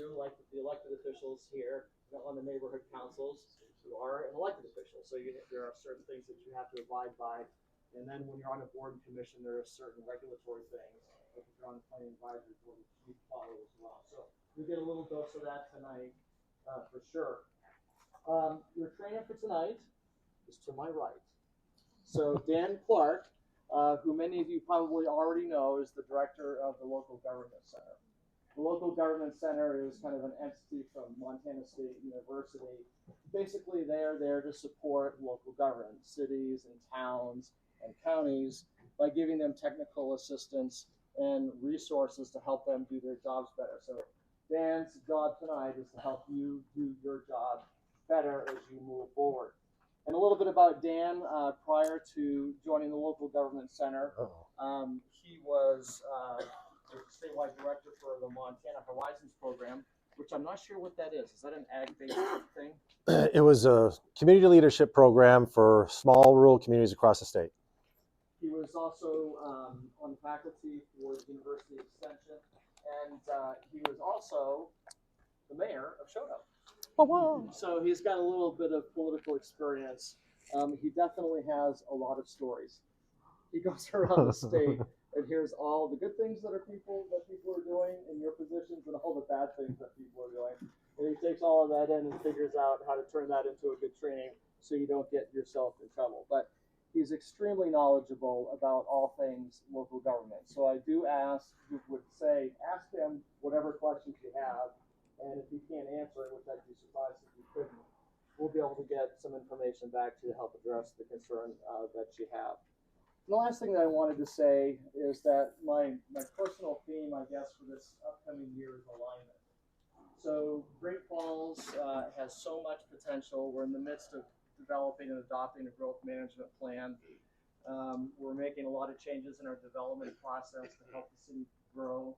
you, like the elected officials here on the neighborhood councils, you are an elected official. So there are certain things that you have to abide by. And then when you're on a board and commission, there are certain regulatory things. Like if you're on the planning advisory board, you follow as well. So you get a little dose of that tonight, for sure. Your trainer for tonight is to my right. So Dan Clark, who many of you probably already know, is the director of the Local Government Center. The Local Government Center is kind of an entity from Montana State University. Basically, they're there to support local government, cities and towns and counties, by giving them technical assistance and resources to help them do their jobs better. So Dan's job tonight is to help you do your job better as you move forward. And a little bit about Dan. Prior to joining the Local Government Center, he was the statewide director for the Montana Horizons program, which I'm not sure what that is. Is that an ag-based thing? It was a community leadership program for small rural communities across the state. He was also on the faculty for the University Extension, and he was also the mayor of Shoto. Oh, wow. So he's got a little bit of political experience. He definitely has a lot of stories. He goes around the state and hears all the good things that people are doing in your positions and all the bad things that people are doing. And he takes all of that in and figures out how to turn that into a good training so you don't get yourself in trouble. But he's extremely knowledgeable about all things local government. So I do ask him whatever questions you have. And if he can't answer it, which I'd be surprised if he couldn't, we'll be able to get some information back to you to help address the concern that you have. And the last thing that I wanted to say is that my personal theme, I guess, for this upcoming year is alignment. So Great Falls has so much potential. We're in the midst of developing and adopting a growth management plan. We're making a lot of changes in our development process to help the city grow.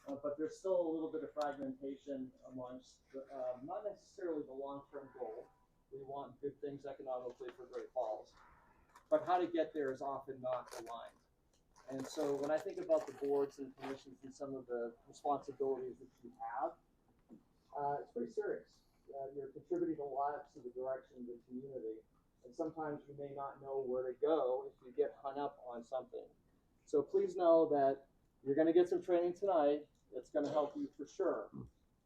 But there's still a little bit of fragmentation amongst, not necessarily the long-term goal. We want good things economically for Great Falls. But how to get there is often not aligned. And so when I think about the boards and commissions and some of the responsibilities that you have, it's pretty serious. You're contributing a lot to the direction of the community. And sometimes you may not know where to go if you get hung up on something. So please know that you're going to get some training tonight. That's going to help you for sure.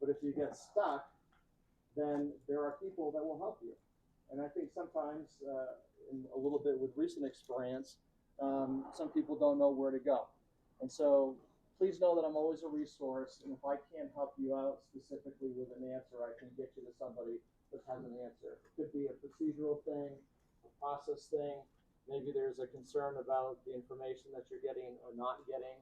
But if you get stuck, then there are people that will help you. And I think sometimes, in a little bit with recent experience, some people don't know where to go. And so please know that I'm always a resource. And if I can't help you out specifically with an answer, I can get you to somebody that has an answer. It could be a procedural thing, a process thing. Maybe there's a concern about the information that you're getting or not getting.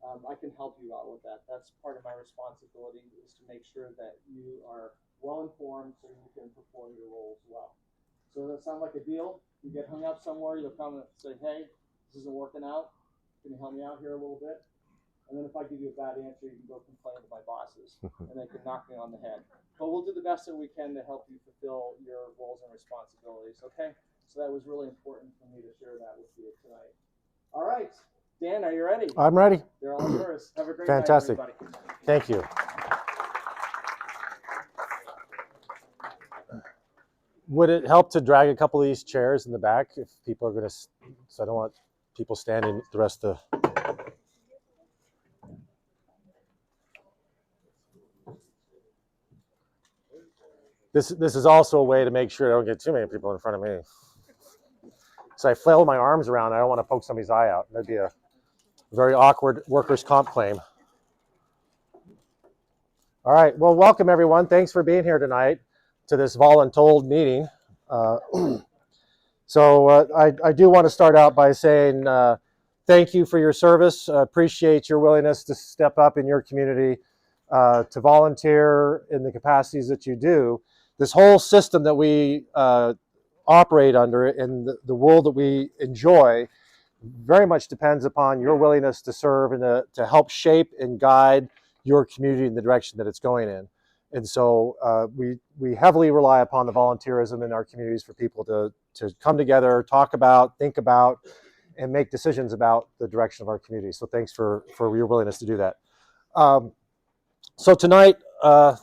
I can help you out with that. That's part of my responsibility, is to make sure that you are well informed so you can perform your roles well. So does that sound like a deal? You get hung up somewhere, you'll come and say, hey, this isn't working out. Can you help me out here a little bit? And then if I give you a bad answer, you can go complain to my bosses and they can knock me on the head. But we'll do the best that we can to help you fulfill your roles and responsibilities, okay? So that was really important for me to share that with you tonight. All right. Dan, are you ready? I'm ready. They're all yours. Have a great Fantastic. night, everybody. Thank you. Would it help to drag a couple of these chairs in the back if people are going to, so I don't want people standing the rest of the. This is also a way to make sure I don't get too many people in front of me. So I flail my arms around. I don't want to poke somebody's eye out. That'd be a very awkward workers' comp claim. All right. Well, welcome everyone. Thanks for being here tonight to this voluntold meeting. I do want to start out by saying thank you for your service. Appreciate your willingness to step up in your community, to volunteer in the capacities that you do. This whole system that we operate under in the world that we enjoy very much depends upon your willingness to serve and to help shape and guide your community in the direction that it's going in. And so we heavily rely upon the volunteerism in our communities for people to come together, talk about, think about, and make decisions about the direction of our community. So thanks for your willingness to do that. So tonight,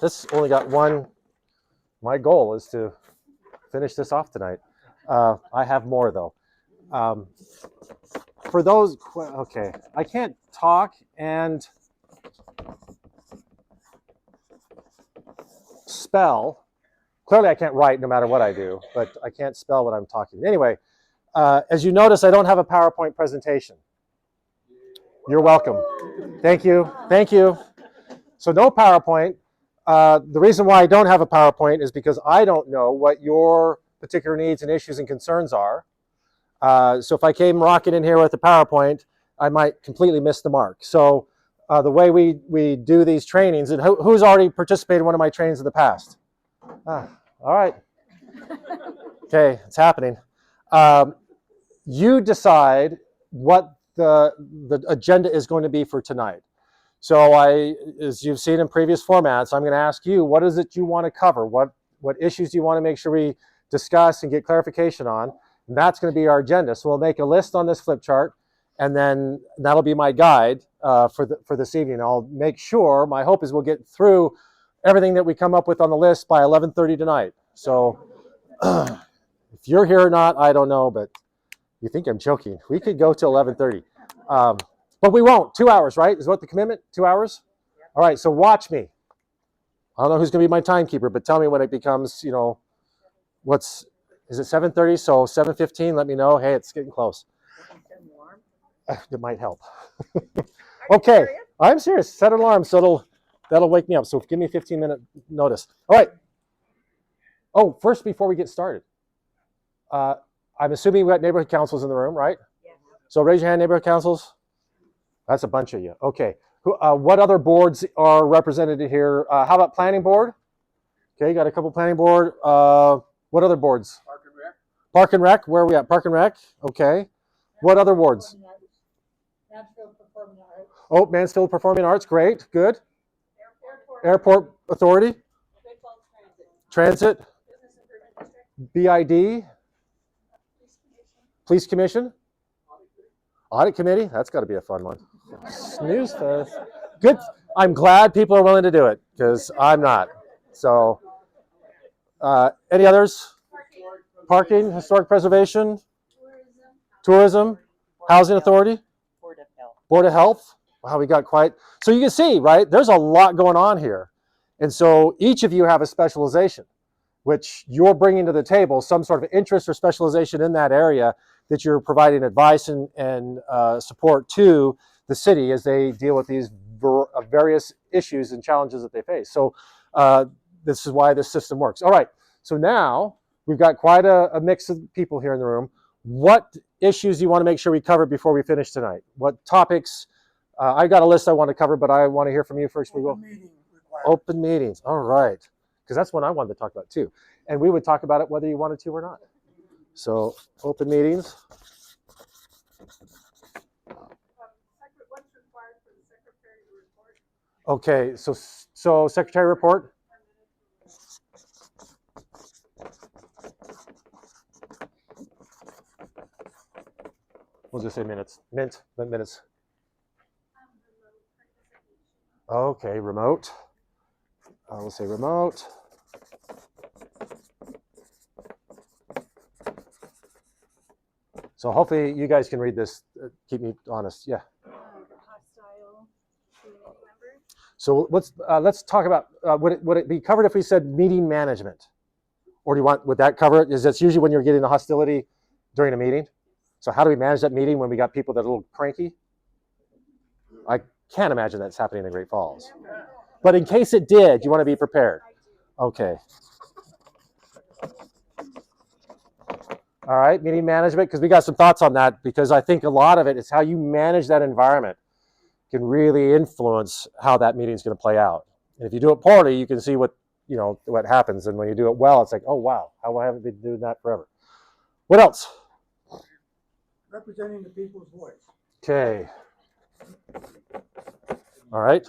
this only got one. My goal is to finish this off tonight. I have more though. For those, okay, I can't talk and spell. Clearly I can't write no matter what I do, but I can't spell when I'm talking. Anyway, as you notice, I don't have a PowerPoint presentation. You're welcome. Thank you. Thank you. So no PowerPoint. The reason why I don't have a PowerPoint is because I don't know what your particular needs and issues and concerns are. So if I came rocking in here with a PowerPoint, I might completely miss the mark. So the way we do these trainings, and who's already participated in one of my trainings in the past? All right. Okay, it's happening. You decide what the agenda is going to be for tonight. So as you've seen in previous formats, I'm going to ask you, what is it you want to cover? What issues do you want to make sure we discuss and get clarification on? And that's going to be our agenda. So we'll make a list on this flip chart, and then that'll be my guide for this evening. I'll make sure, my hope is we'll get through everything that we come up with on the list by 11:30 tonight. So if you're here or not, I don't know, but you think I'm joking. We could go till 11:30. But we won't. 2 hours, right? Is what the commitment? 2 hours? All right, so watch me. I don't know who's going to be my timekeeper, but tell me when it becomes, is it 7:30? So 7:15, let me know. Hey, it's getting close. It might help. Okay, I'm serious. Set an alarm so that'll wake me up. So give me a 15-minute notice. All right. Oh, first, before we get started, I'm assuming we got neighborhood councils in the room, right? Yeah. So raise your hand, neighborhood councils. That's a bunch of you. Okay. What other boards are represented here? How about planning board? Okay, got a couple planning board. What other boards? Park and Rec. Park and Rec. Where are we at? Park and Rec. Okay. What other boards? Mansfield Performing Arts. Oh, Mansfield Performing Arts. Great. Good. Airport Authority. Great Falls Transit. Business Improvement District. BID. Police Commission. Audit Committee. That's got to be a fun one. Snooze fest. Good. I'm glad people are willing to do it because I'm not. So, any others? Parking, historic preservation, tourism, housing authority, Board of Health. Wow, we got quite. So you can see, right? There's a lot going on here, and so each of you have a specialization, which you're bringing to the table, some sort of interest or specialization in that area that you're providing advice and support to the city as they deal with these various issues and challenges that they face. So this is why this system works. All right, so now we've got quite a mix of people here in the room. What issues do you want to make sure we cover before we finish tonight? What topics? I got a list I want to cover, but I want to hear from you first. Open meetings. All right, because that's one I wanted to talk about too. And we would talk about it whether you wanted to or not. So open meetings. What's required for the secretary to report? Okay, so secretary report. We'll just say minutes. Minutes. Okay, remote. We'll say remote. So hopefully you guys can read this. Keep me honest. Yeah. Hostile community members. So let's talk about would it be covered if we said meeting management, or would that cover it? Is that's usually when you're getting the hostility during a meeting? So how do we manage that meeting when we got people that are a little cranky? I can't imagine that's happening in Great Falls. But in case it did, you want to be prepared. Okay. All right, meeting management, because we got some thoughts on that, because I think a lot of it is how you manage that environment can really influence how that meeting is going to play out. And if you do it poorly, you can see what happens. And when you do it well, it's like, oh, wow, how haven't been doing that forever? What else? Representing the people's voice. Okay. All right.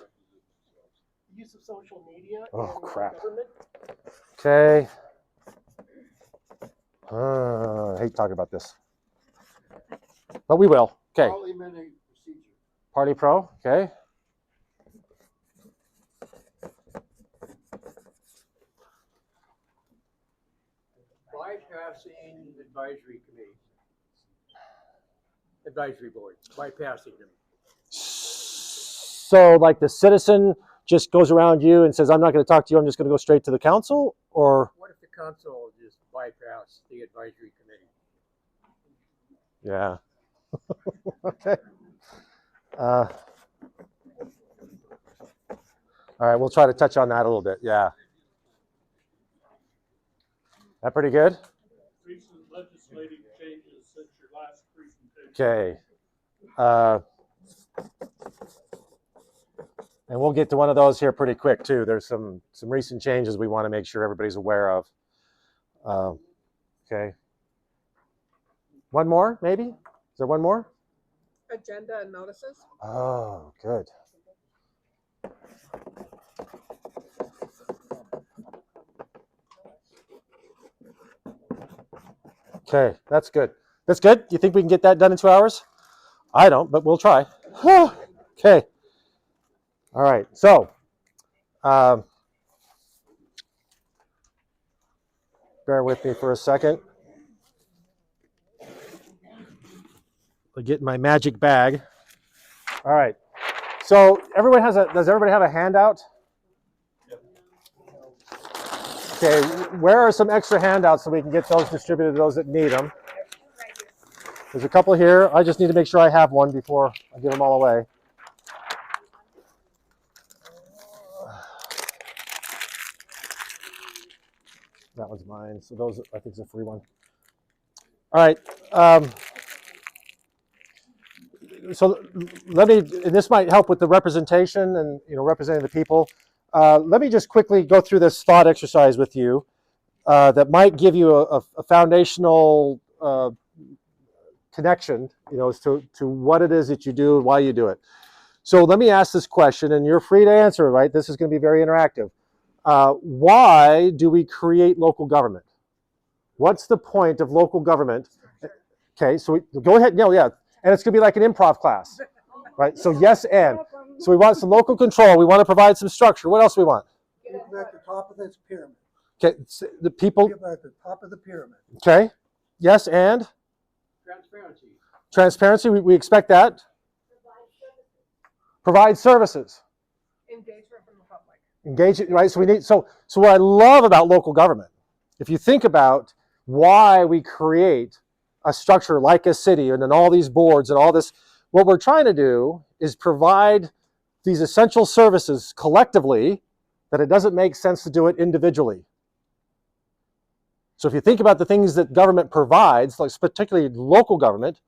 Use of social media. Oh, and crap. Government. Okay. I hate talking about this, but we will. Okay. Parliamentary procedure. Party pro. Okay. bypassing advisory board, bypassing them. So like the citizen just goes around you and says, I'm not going to talk to you, I'm just going to go straight to the council? Or What if the council just bypass the advisory committee? yeah. Okay. All right, we'll try to touch on that a little bit. Yeah. That pretty good? Recent legislative changes since your last presentation. Okay. And we'll get to one of those here pretty quick too. There's some recent changes we want to make sure everybody's aware of. Okay. One more, maybe? Is there one more? Agenda and notices. Oh, good. Okay, that's good. That's good? You think we can get that done in 2 hours? I don't, but we'll try. Okay. All right, so bear with me for a second. I'll get my magic bag. All right, so does everybody have a handout? Okay, where are some extra handouts so we can get those distributed to those that need them? There's a couple here. I just need to make sure I have one before I give them all away. That was mine. So those, I think, is a free one. All right. So let me. This might help with the representation and representing the people. Let me just quickly go through this thought exercise with you that might give you a foundational connection, as to what it is that you do and why you do it. So let me ask this question, and you're free to answer it, right? This is going to be very interactive. Why do we create local government? What's the point of local government? Okay, so go ahead. No, yeah. And it's going to be like an improv class, right? So yes, and. So we want some local control. We want to provide some structure. What else do we want? People at the top of this pyramid. Okay, the people. People at the top of the pyramid. Okay, yes, and? Transparency. Transparency, we expect that. Provide services. Engagement from the public. Engage it, right? So we need, so what I love about local government, if you think about why we create a structure like a city and then all these boards and all this, what we're trying to do is provide these essential services collectively that it doesn't make sense to do it individually. So if you think about the things that government provides, like particularly local government,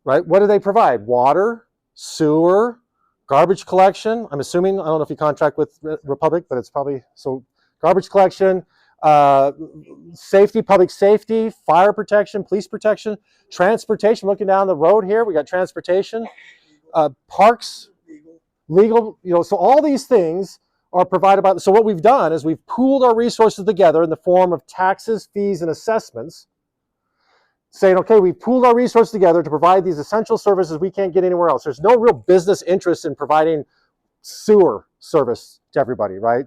right? What do they provide? Water, sewer, garbage collection. I'm assuming, I don't know if you contract with Republic, but it's probably, so garbage collection, safety, public safety, fire protection, police protection, transportation. Looking down the road here, we got transportation, parks, legal, so all these things are provided by, so what we've done is we've pooled our resources together in the form of taxes, fees, and assessments, saying, okay, we've pooled our resources together to provide these essential services we can't get anywhere else. There's no real business interest in providing sewer service to everybody, right?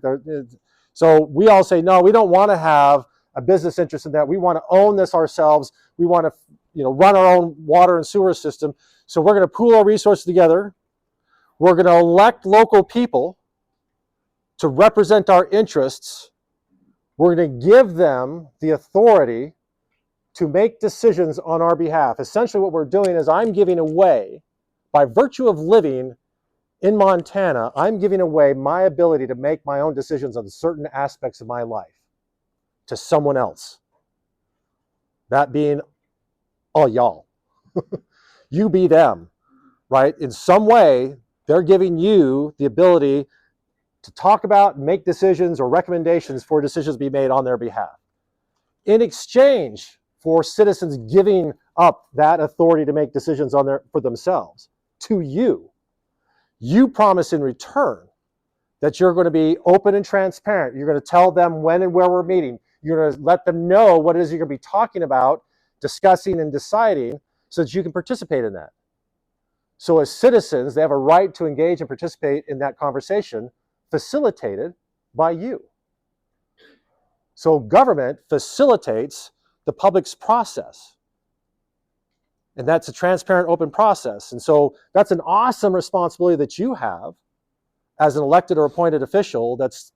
So we all say, no, we don't want to have a business interest in that. We want to own this ourselves. We want to, run our own water and sewer system. So we're going to pool our resources together. We're going to elect local people to represent our interests. We're going to give them the authority to make decisions on our behalf. Essentially what we're doing is I'm giving away, by virtue of living in Montana, I'm giving away my ability to make my own decisions on certain aspects of my life to someone else. That being all y'all. You be them, right? In some way, they're giving you the ability to talk about and make decisions or recommendations for decisions to be made on their behalf. In exchange for citizens giving up that authority to make decisions for themselves to you, you promise in return that you're going to be open and transparent. You're going to tell them when and where we're meeting. You're going to let them know what it is you're going to be talking about, discussing, and deciding so that you can participate in that. So as citizens, they have a right to engage and participate in that conversation facilitated by you. So government facilitates the public's process. And that's a transparent, open process. And so that's an awesome responsibility that you have as an elected or appointed official that's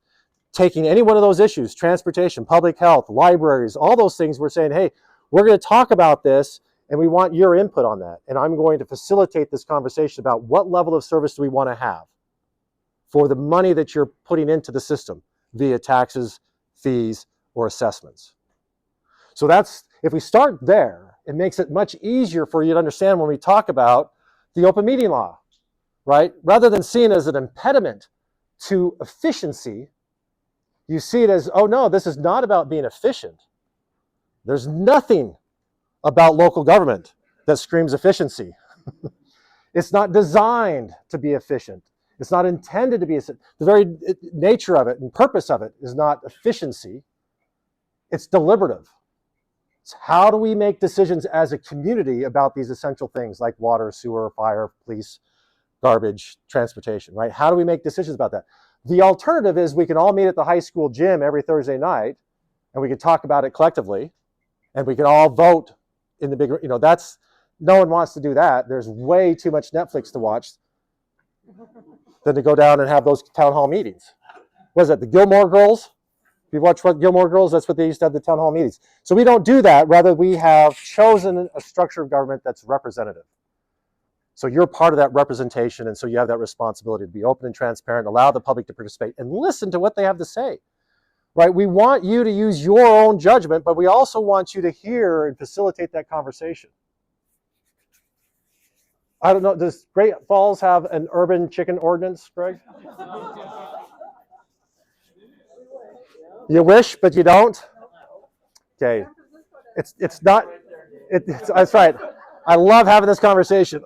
taking any one of those issues, transportation, public health, libraries, all those things. We're saying, hey, we're going to talk about this and we want your input on that. And I'm going to facilitate this conversation about what level of service do we want to have for the money that you're putting into the system via taxes, fees, or assessments. So that's, if we start there, it makes it much easier for you to understand when we talk about the open meeting law, right? Rather than seeing it as an impediment to efficiency, you see it as, oh no, this is not about being efficient. There's nothing about local government that screams efficiency. It's not designed to be efficient. It's not intended to be efficient. The very nature of it and purpose of it is not efficiency. It's deliberative. It's how do we make decisions as a community about these essential things like water, sewer, fire, police, garbage, transportation, right? How do we make decisions about that? The alternative is we can all meet at the high school gym every Thursday night and we can talk about it collectively and we can all vote in the big, that's, no one wants to do that. There's way too much Netflix to watch than to go down and have those town hall meetings. What is that, the Gilmore Girls? If you watch Gilmore Girls, that's what they used to have, the town hall meetings. So we don't do that. Rather, we have chosen a structure of government that's representative. So you're part of that representation, and so you have that responsibility to be open and transparent, allow the public to participate, and listen to what they have to say. Right? We want you to use your own judgment, but we also want you to hear and facilitate that conversation. I don't know, does Great Falls have an urban chicken ordinance, Greg? You wish, but you don't? Okay. It's not, that's right. I love having this conversation.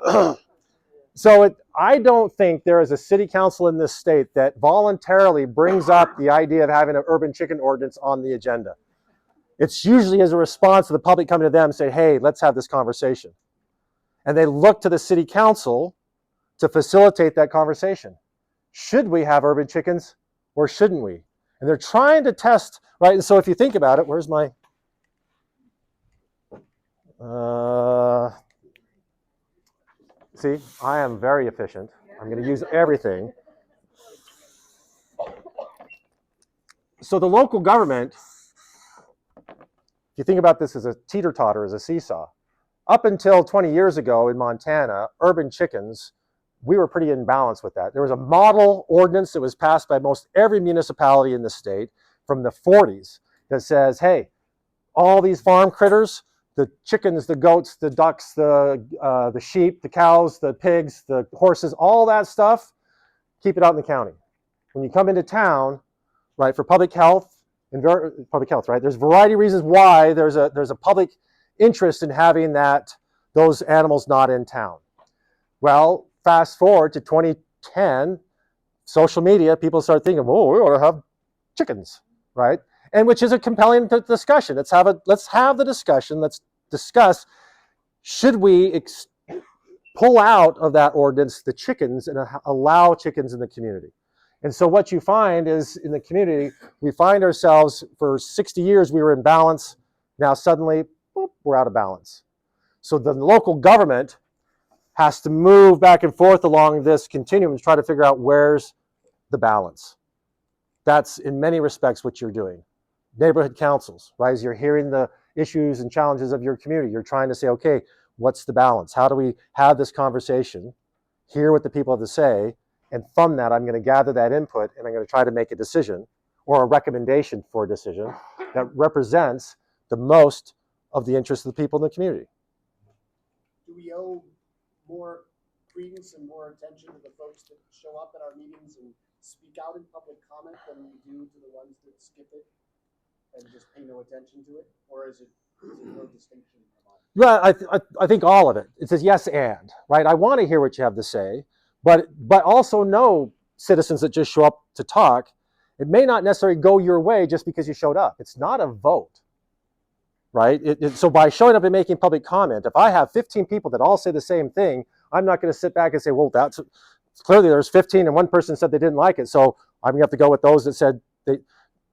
So I don't think there is a city council in this state that voluntarily brings up the idea of having an urban chicken ordinance on the agenda. It's usually as a response to the public coming to them and say, hey, let's have this conversation. And they look to the city council to facilitate that conversation. Should we have urban chickens or shouldn't we? And they're trying to test, right? And so if you think about it, where's my, see, I am very efficient. I'm going to use everything. So the local government, if you think about this as a teeter-totter, as a seesaw, up until 20 years ago in Montana, urban chickens, we were pretty in balance with that. There was a model ordinance that was passed by most every municipality in the state from the 40s that says, hey, all these farm critters, the chickens, the goats, the ducks, the sheep, the cows, the pigs, the horses, all that stuff, keep it out in the county. When you come into town, right, for public health, right, there's a variety of reasons why there's a public interest in having those animals not in town. Well, fast forward to 2010, social media, people start thinking, oh, we ought to have chickens, right? And which is a compelling discussion. Let's have the discussion. Let's discuss, should we pull out of that ordinance the chickens and allow chickens in the community? And so what you find is in the community, we find ourselves for 60 years, we were in balance. Now suddenly, boop, we're out of balance. So the local government has to move back and forth along this continuum to try to figure out where's the balance. That's in many respects what you're doing. Neighborhood councils, right? As you're hearing the issues and challenges of your community, you're trying to say, okay, what's the balance? How do we have this conversation, hear what the people have to say, and from that, I'm going to gather that input and I'm going to try to make a decision or a recommendation for a decision that represents the most of the interests of the people in the community. Do we owe more credence and more attention to the folks that show up at our meetings and speak out in public comment than we do to the ones that skip it and just pay no attention to it? Or is it no distinction? Well, I think all of it. It says yes and, right? I want to hear what you have to say, but also know citizens that just show up to talk. It may not necessarily go your way just because you showed up. It's not a vote, right? So by showing up and making public comment, if I have 15 people that all say the same thing, I'm not going to sit back and say, well, that's clearly there's 15 and one person said they didn't like it, so I'm going to have to go with those that said they.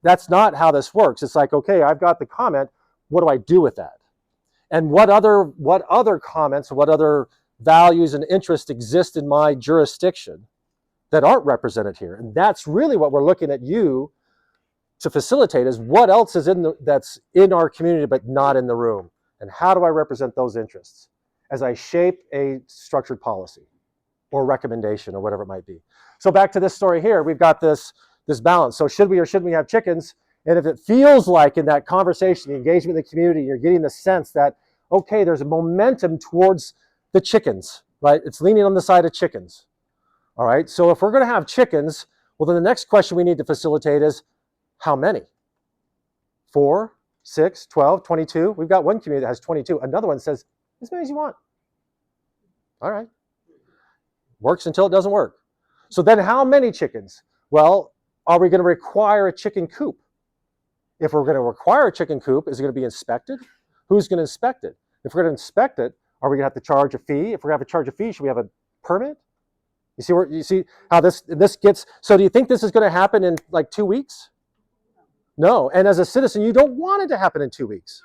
That's not how this works. It's like, okay, I've got the comment. what do I do with that? And what other comments, what other values and interests exist in my jurisdiction that aren't represented here? And that's really what we're looking at you to facilitate, is what else is that's in our community but not in the room, and how do I represent those interests as I shape a structured policy or recommendation or whatever it might be. So back to this story here, we've got this balance. So should we or shouldn't we have chickens? And if it feels like in that conversation, the engagement in the community, you're getting the sense that, okay, there's a momentum towards the chickens, right? It's leaning on the side of chickens. All right, so if we're going to have chickens, well, then the next question we need to facilitate is, how many? 4, 6, 12, 22. We've got one community that has 22. Another one says, as many as you want. All right. Works until it doesn't work. So then how many chickens? Well, are we going to require a chicken coop? If we're going to require a chicken coop, is it going to be inspected? Who's going to inspect it? If we're going to inspect it, are we going to have to charge a fee? If we're going to have to charge a fee, should we have a permit? You see how this gets, so do you think this is going to happen in like 2 weeks? No. And as a citizen, you don't want it to happen in 2 weeks.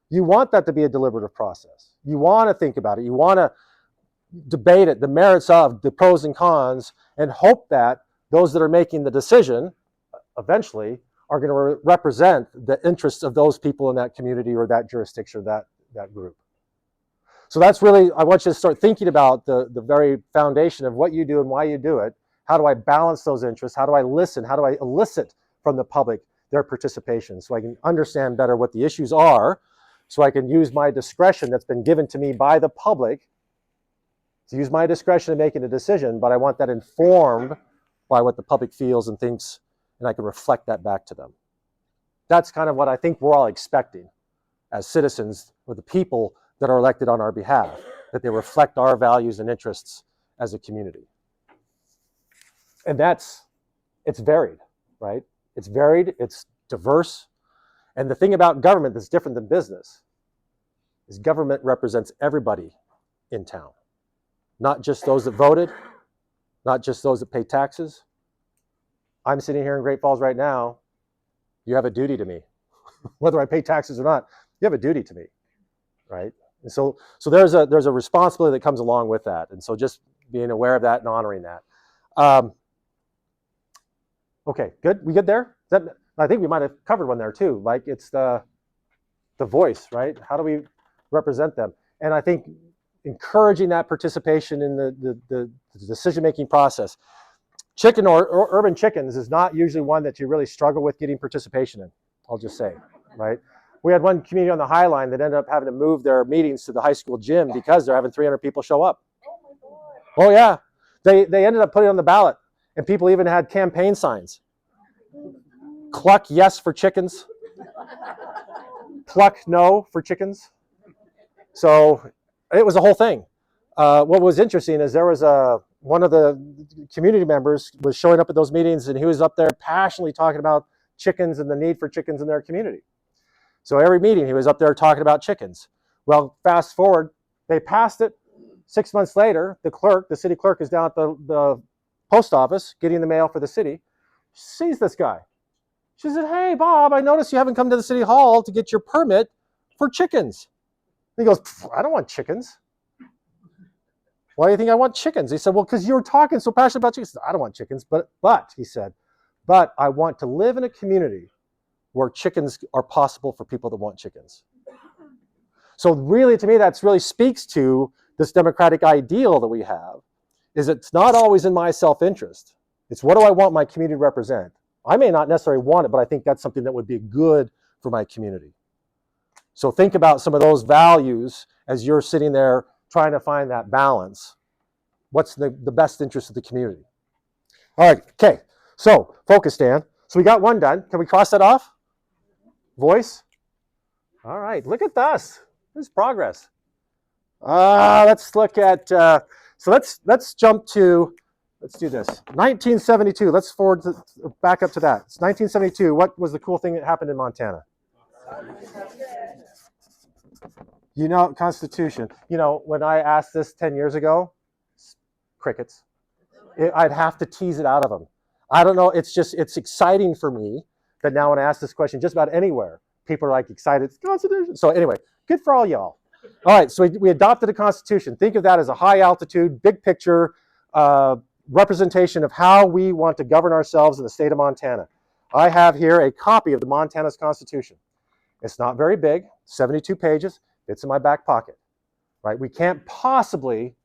You want that to be a deliberative process. You want to think about it. You want to debate it, the merits of, the pros and cons, and hope that those that are making the decision eventually are going to represent the interests of those people in that community or that jurisdiction or that group. So that's really, I want you to start thinking about the very foundation of what you do and why you do it. How do I balance those interests? How do I listen? How do I elicit from the public their participation so I can understand better what the issues are, so I can use my discretion that's been given to me by the public to use my discretion in making a decision, but I want that informed by what the public feels and thinks, and I can reflect that back to them. That's kind of what I think we're all expecting as citizens, or the people that are elected on our behalf, that they reflect our values and interests as a community. And it's varied, right? It's varied, it's diverse. And the thing about government that's different than business is government represents everybody in town. Not just those that voted, not just those that pay taxes. I'm sitting here in Great Falls right now. You have a duty to me. Whether I pay taxes or not, you have a duty to me, right? And so there's a responsibility that comes along with that. And so just being aware of that and honoring that. Okay, good. We good there? I think we might have covered one there too. Like it's the voice, right? How do we represent them? And I think encouraging that participation in the decision-making process. Chicken or urban chickens is not usually one that you really struggle with getting participation in, I'll just say, right? We had one community on the High Line that ended up having to move their meetings to the high school gym because they're having 300 people show up. Oh yeah, they ended up putting it on the ballot, and people even had campaign signs. Cluck yes for chickens. Pluck no for chickens. So it was a whole thing. What was interesting is there was one of the community members was showing up at those meetings, and he was up there passionately talking about chickens and the need for chickens in their community. So every meeting he was up there talking about chickens. Well, fast forward, they passed it. 6 months later, the city clerk is down at the post office getting the mail for the city. She sees this guy. She said, "Hey, Bob, I noticed you haven't come to the city hall to get your permit for chickens." And he goes, "I don't want chickens." "Why do you think I want chickens?" He said, "Well, because you were talking so passionate about chickens." Said, "I don't want chickens, but he said, but I want to live in a community where chickens are possible for people that want chickens." So really, to me, that's really speaks to this democratic ideal that we have, is it's not always in my self-interest. It's what do I want my community to represent? I may not necessarily want it, but I think that's something that would be good for my community. So think about some of those values as you're sitting there trying to find that balance. What's the best interest of the community? All right, okay. So focus, Dan. So we got one done. Can we cross that off? Voice? All right, look at this. This is progress. Let's look at, so let's jump to, let's do this. 1972, let's back up to that. It's 1972. What was the cool thing that happened in Montana? You know, Constitution. You know, when I asked this 10 years ago, crickets. I'd have to tease it out of them. I don't know, it's exciting for me that now when I ask this question just about anywhere, people are like excited, Constitution. So anyway, good for all y'all. All right, so we adopted a Constitution. Think of that as a high altitude, big picture representation of how we want to govern ourselves in the state of Montana. I have here a copy of the Montana's Constitution. It's not very big, 72 pages. It's in my back pocket, right? We can't possibly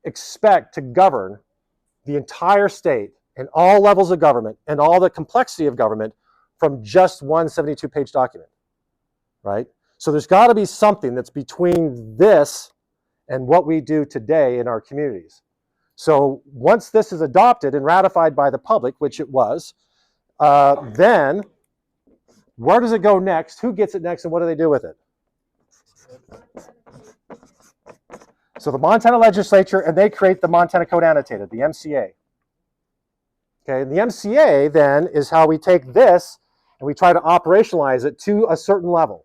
expect to govern the entire state and all levels of government and all the complexity of government from just one 72-page document, right? So there's got to be something that's between this and what we do today in our communities. So once this is adopted and ratified by the public, which it was, then where does it go next? Who gets it next, and what do they do with it? So the Montana legislature, and they create the Montana Code Annotated, the MCA. Okay, and the MCA then is how we take this and we try to operationalize it to a certain level.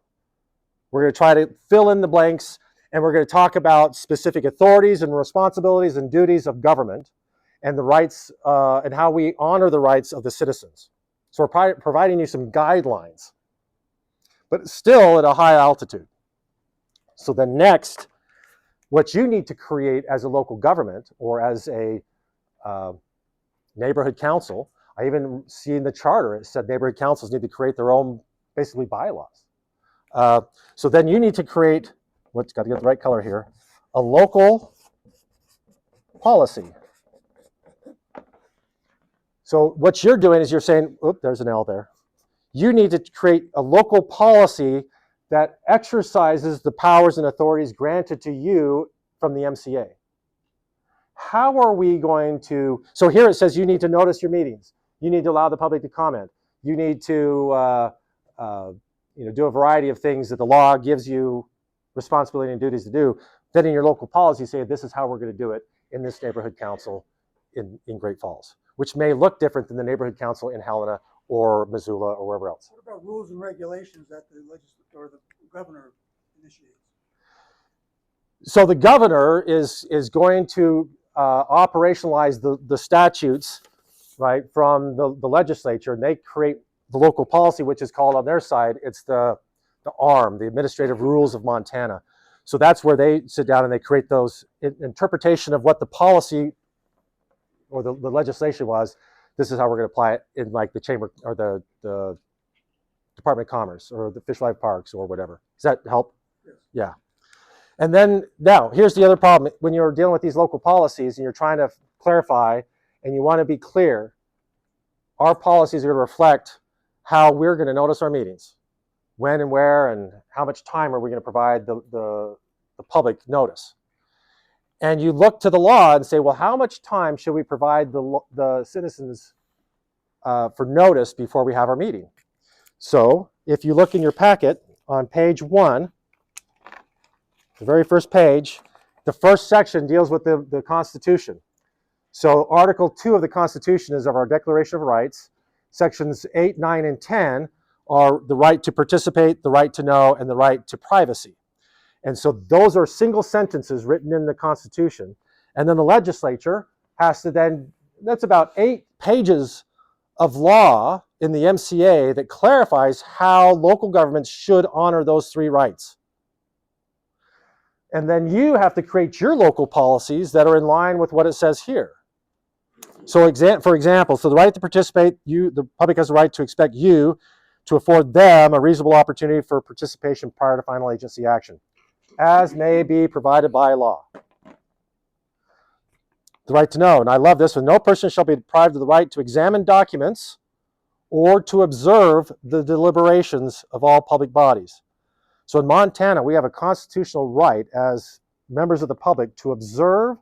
We're going to try to fill in the blanks, and we're going to talk about specific authorities and responsibilities and duties of government and the rights and how we honor the rights of the citizens. So we're providing you some guidelines, but still at a high altitude. So then next, what you need to create as a local government or as a neighborhood council, I even see in the charter, it said neighborhood councils need to create their own, basically, bylaws. So then you need to create, what's got to get the right color here, a local policy. So what you're doing is you're saying, oop, there's an L there. You need to create a local policy that exercises the powers and authorities granted to you from the MCA. How are we going to, so here it says you need to notice your meetings. You need to allow the public to comment. You need to do a variety of things that the law gives you responsibility and duties to do. Then in your local policy, say this is how we're going to do it in this neighborhood council in Great Falls, which may look different than the neighborhood council in Helena or Missoula or wherever else. What about rules and regulations that the legislature or the governor initiates? So the governor is going to operationalize the statutes, right, from the legislature, and they create the local policy, which is called on their side, it's the ARM, the Administrative Rules of Montana. So that's where they sit down and they create those interpretation of what the policy or the legislation was. This is how we're going to apply it in like the chamber or the Department of Commerce or the Fish and Life Parks or whatever. Does that help? Yes. Yeah. And then now here's the other problem. When you're dealing with these local policies and you're trying to clarify and you want to be clear, our policies are going to reflect how we're going to notice our meetings, when and where, and how much time are we going to provide the public notice. And you look to the law and say, well, how much time should we provide the citizens for notice before we have our meeting? So if you look in your packet on page 1, the very first page, the first section deals with the Constitution. So Article 2 of the Constitution is of our Declaration of Rights. Sections 8, 9, and 10 are the right to participate, the right to know, and the right to privacy. And so those are single sentences written in the Constitution. And then the legislature has to then, that's about 8 pages of law in the MCA that clarifies how local governments should honor those 3 rights. And then you have to create your local policies that are in line with what it says here. So for example, so the right to participate, the public has the right to expect you to afford them a reasonable opportunity for participation prior to final agency action, as may be provided by law. The right to know, and I love this one, no person shall be deprived of the right to examine documents or to observe the deliberations of all public bodies. So in Montana, we have a constitutional right as members of the public to observe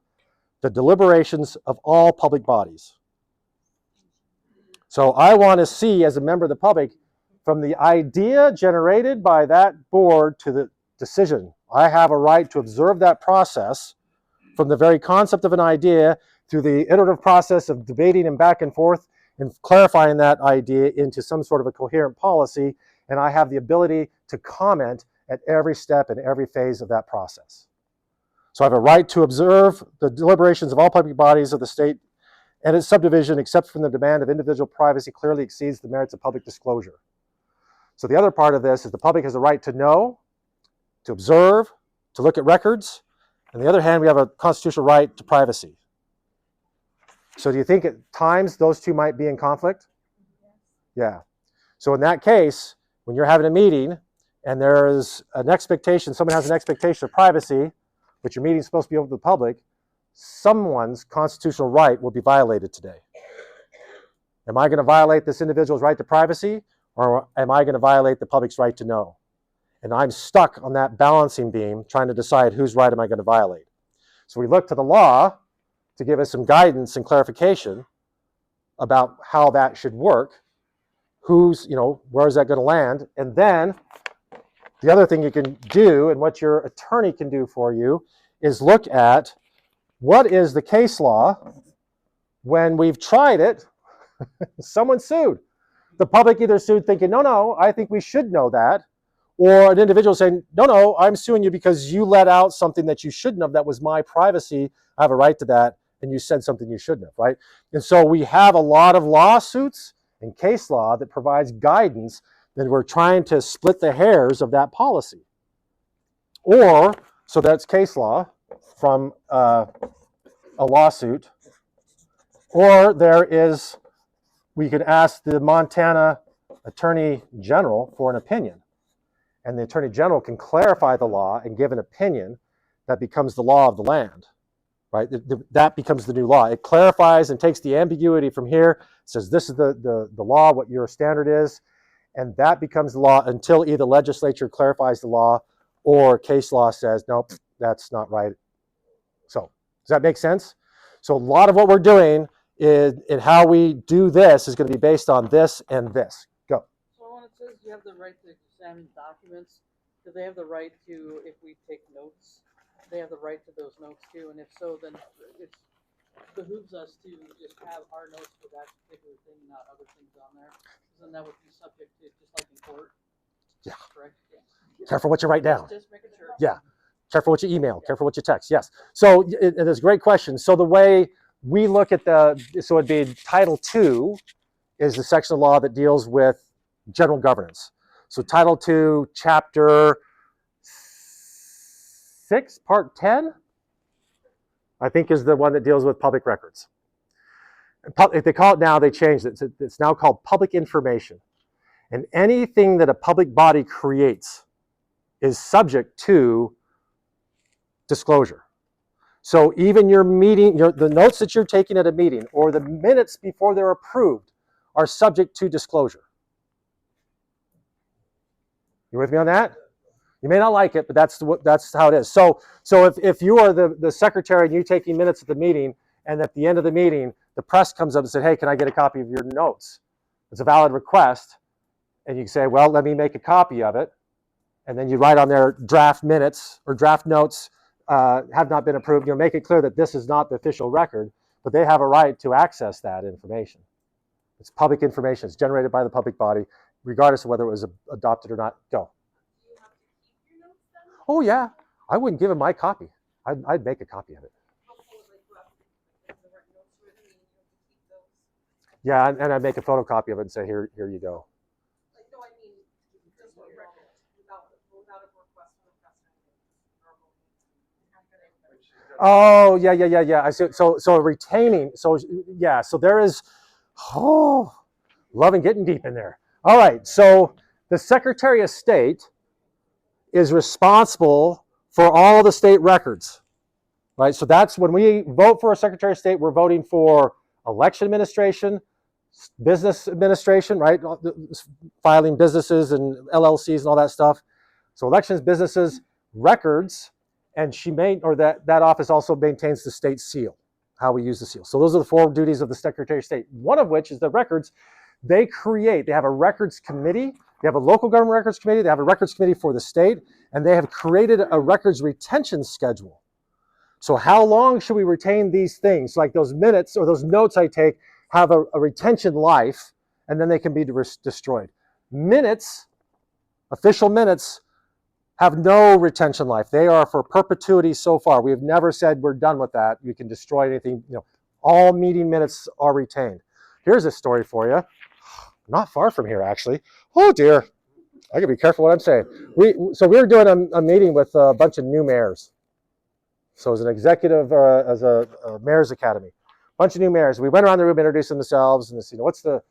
the deliberations of all public bodies. So I want to see, as a member of the public, from the idea generated by that board to the decision, I have a right to observe that process from the very concept of an idea through the iterative process of debating and back and forth and clarifying that idea into some sort of a coherent policy, and I have the ability to comment at every step and every phase of that process. So I have a right to observe the deliberations of all public bodies of the state and its subdivision, except from the demand of individual privacy clearly exceeds the merits of public disclosure. So the other part of this is the public has a right to know, to observe, to look at records. On the other hand, we have a constitutional right to privacy. So do you think at times those two might be in conflict? Yeah. So in that case, when you're having a meeting and there's an expectation, someone has an expectation of privacy, but your meeting's supposed to be open to the public, someone's constitutional right will be violated today. Am I going to violate this individual's right to privacy, or am I going to violate the public's right to know? And I'm stuck on that balancing beam trying to decide whose right am I going to violate. So we look to the law to give us some guidance and clarification about how that should work. Who's, where is that going to land? And then the other thing you can do, and what your attorney can do for you, is look at what is the case law when we've tried it, someone sued. The public either sued thinking, no, I think we should know that, or an individual saying, no, I'm suing you because you let out something that you shouldn't have. That was my privacy. I have a right to that, and you said something you shouldn't have, right? And so we have a lot of lawsuits and case law that provides guidance that we're trying to split the hairs of that policy. Or, so that's case law from a lawsuit. Or there is, we could ask the Montana Attorney General for an opinion. And the Attorney General can clarify the law and give an opinion that becomes the law of the land, right? That becomes the new law. It clarifies and takes the ambiguity from here, says this is the law, what your standard is, and that becomes the law until either legislature clarifies the law or case law says, nope, that's not right. So, does that make sense? So a lot of what we're doing in how we do this is going to be based on this and this. Go. So when it says you have the right to examine documents, do they have the right to, if we take notes, they have the right to those notes too? And if so, then it behooves us to just have our notes for that particular thing, not other things on there. Because then that would be subject to, just like in court. Yeah. Correct? Yeah. Careful what you write down. Just making sure. Yeah. Careful what you email. Careful what you text. Yes. So it's a great question. So the way we look at so it'd be Title II is the section of law that deals with general governance. So Title II, Chapter 6, Part 10, I think is the one that deals with public records. If they call it now, they changed it. It's now called public information. And anything that a public body creates is subject to disclosure. So even your meeting, the notes that you're taking at a meeting or the minutes before they're approved are subject to disclosure. You with me on that? You may not like it, but that's how it is. So if you are the secretary and you're taking minutes at the meeting, and at the end of the meeting, the press comes up and says, hey, can I get a copy of your notes? It's a valid request. And you say, well, let me make a copy of it. And then you write on there draft minutes or draft notes have not been approved. Make it clear that this is not the official record, but they have a right to access that information. It's public information. It's generated by the public body, regardless of whether it was adopted or not. Go. Do you have to keep your notes then? Oh, yeah. I wouldn't give him my copy. I'd make a copy of it. Yeah, and I'd make a photocopy of it and say, here you go. Like, no, I mean, just for record, without a request from the press or anything. Oh, yeah. I see. So retaining. So yeah. So there is. Oh, loving getting deep in there. All right. So the Secretary of State is responsible for all the state records, right? So that's when we vote for a Secretary of State, we're voting for election administration, business administration, right? Filing businesses and LLCs and all that stuff. So elections, businesses, records, and that office also maintains the state seal, how we use the seal. So those are the 4 duties of the Secretary of State. One of which is the records. They have a records committee. They have a local government records committee. They have a records committee for the state, and they have created a records retention schedule. So how long should we retain these things? Like those minutes or those notes I take have a retention life, and then they can be destroyed. Minutes, official minutes, have no retention life. They are for perpetuity so far. We have never said we're done with that. You can destroy anything. All meeting minutes are retained. Here's a story for you. Not far from here, actually. Oh, dear. I gotta be careful what I'm saying. So we were doing a meeting with a bunch of new mayors. So as an executive, as a mayor's academy, bunch of new mayors. We went around the room, introduced themselves, and said, what's the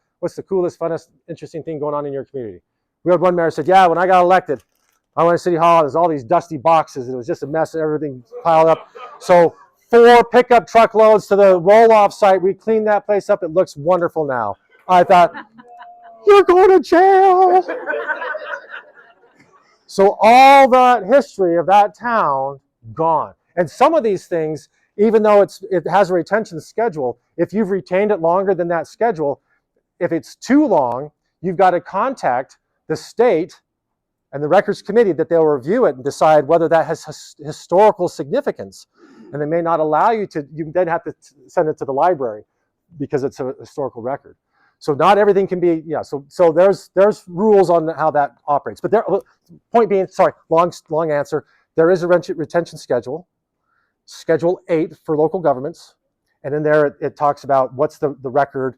coolest, funnest, interesting thing going on in your community? We had one mayor said, yeah, when I got elected, I went to City Hall, there's all these dusty boxes. It was just a mess, everything piled up. So 4 pickup truckloads to the roll-off site. We cleaned that place up. It looks wonderful now. I thought, you're going to jail. So all the history of that town, gone. And some of these things, even though it has a retention schedule, if you've retained it longer than that schedule, if it's too long, you've got to contact the state and the records committee that they'll review it and decide whether that has historical significance. And they may not allow you to, you then have to send it to the library because it's a historical record. So not everything can be, yeah, so there's rules on how that operates. But point being, sorry, long answer, there is a retention schedule, Schedule 8 for local governments. And in there it talks about what's the record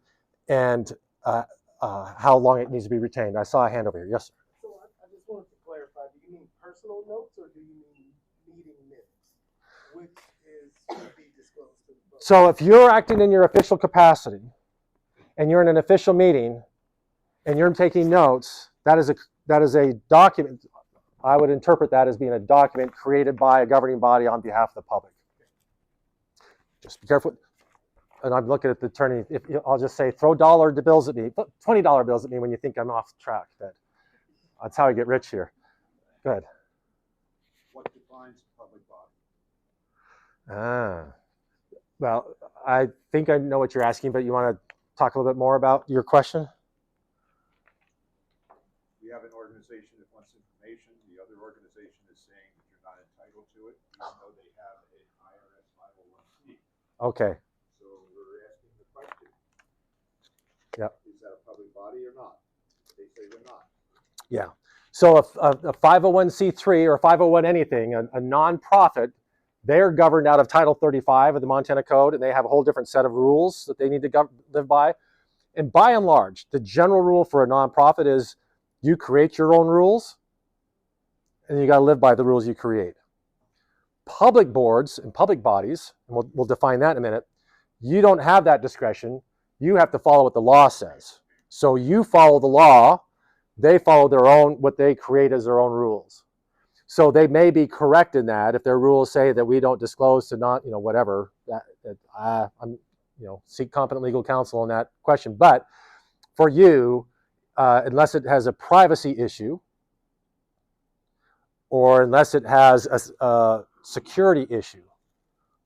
and how long it needs to be retained. I saw a hand over here, yes, sir. So I just wanted to clarify, do you mean personal notes or do you mean meeting minutes? Which is to be disclosed to the public? So if you're acting in your official capacity and you're in an official meeting and you're taking notes, that is a document. I would interpret that as being a document created by a governing body on behalf of the public. Just be careful. And I'm looking at the attorney. I'll just say, throw dollar bills at me, $20 bills at me when you think I'm off track. That's how I get rich here. Go ahead. What defines a public body? Well, I think I know what you're asking, but you want to talk a little bit more about your question? We have an organization that wants information. The other organization is saying that you're not entitled to it, even though they have an IRS 501c. Okay. So we're asking the question. Yep. Is that a public body or not? They say they're not. Yeah. So a 501c3 or 501 anything, a nonprofit, they're governed out of Title 35 of the Montana Code, and they have a whole different set of rules that they need to live by. And by and large, the general rule for a nonprofit is you create your own rules, and you got to live by the rules you create. Public boards and public bodies, and we'll define that in a minute, you don't have that discretion. You have to follow what the law says. So you follow the law, they follow their own, what they create as their own rules. So they may be correct in that if their rules say that we don't disclose to not, whatever, I'm, seek competent legal counsel on that question. But for you, unless it has a privacy issue, or unless it has a security issue,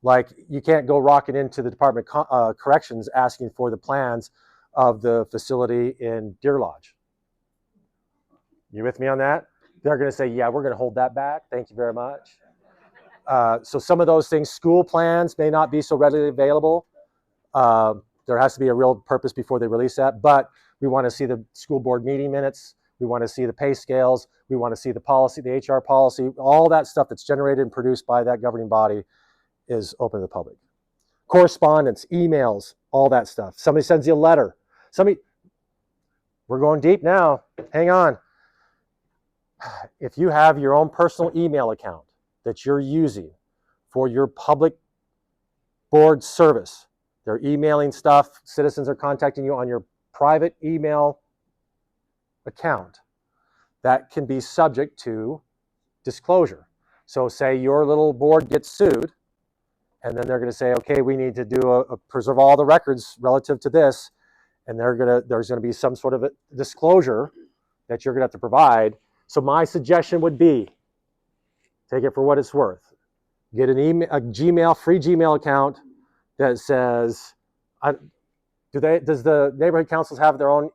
like you can't go rocking into the Department of Corrections asking for the plans of the facility in Deer Lodge. You with me on that? They're going to say, yeah, we're going to hold that back. Thank you very much. So some of those things, school plans may not be so readily available. There has to be a real purpose before they release that. But we want to see the school board meeting minutes. We want to see the pay scales. We want to see the policy, the HR policy. All that stuff that's generated and produced by that governing body is open to the public. Correspondence, emails, all that stuff. Somebody sends you a letter. We're going deep now. Hang on. If you have your own personal email account that you're using for your public board service, they're emailing stuff, citizens are contacting you on your private email account, that can be subject to disclosure. So say your little board gets sued, and then they're going to say, okay, we need to do preserve all the records relative to this, and there's going to be some sort of a disclosure that you're going to have to provide. So my suggestion would be, take it for what it's worth. Get an email, a Gmail, free Gmail account that says, does the neighborhood councils have their own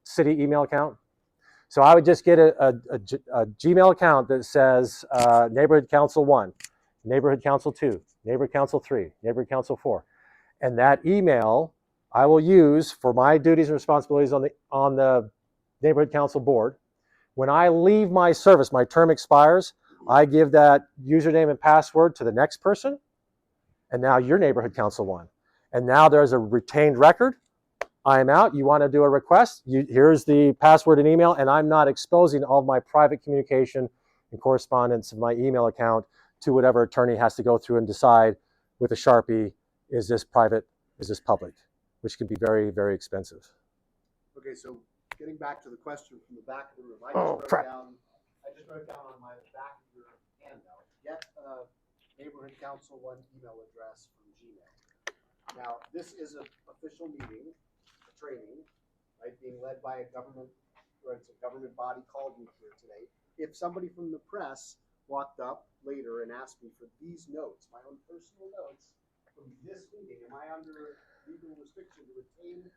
city email account? So I would just get a Gmail account that says Neighborhood Council 1, Neighborhood Council 2, Neighborhood Council 3, Neighborhood Council 4. And that email I will use for my duties and responsibilities on the Neighborhood Council board. When I leave my service, my term expires, I give that username and password to the next person, and now you're Neighborhood Council 1. And now there's a retained record, I'm out. You want to do a request? Here's the password and email, and I'm not exposing all of my private communication and correspondence of my email account to whatever attorney has to go through and decide with a Sharpie, is this private, is this public, which can be very, very expensive. Okay, so getting back to the question from the back of the room, I just wrote down on my back of your handout, get a neighborhood council one email address from Gmail. Now, this is an official meeting, a training, right, being led by a government, or it's a government body called me here today. If somebody from the press walked up later and asked me for these notes, my own personal notes from this meeting, am I under legal restriction to retain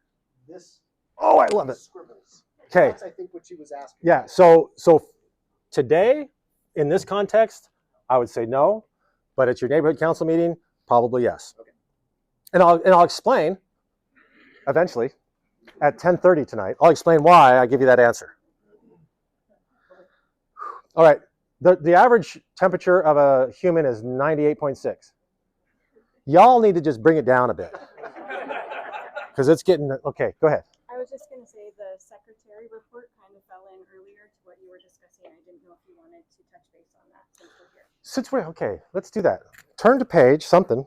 this? Oh, I love it. Scribbles. Okay. That's, I think, what she was asking. Yeah, so today, in this context, I would say no, but at your neighborhood council meeting, probably yes. Okay. And I'll explain eventually at 10:30 tonight. I'll explain why I give you that answer. All right, the average temperature of a human is 98.6. Y'all need to just bring it down a bit because it's getting, okay, go ahead. I was just going to say the secretary report kind of fell in earlier to what you were discussing. I didn't know if you wanted to touch base on that since we're here. Okay, let's do that. Turn to page something.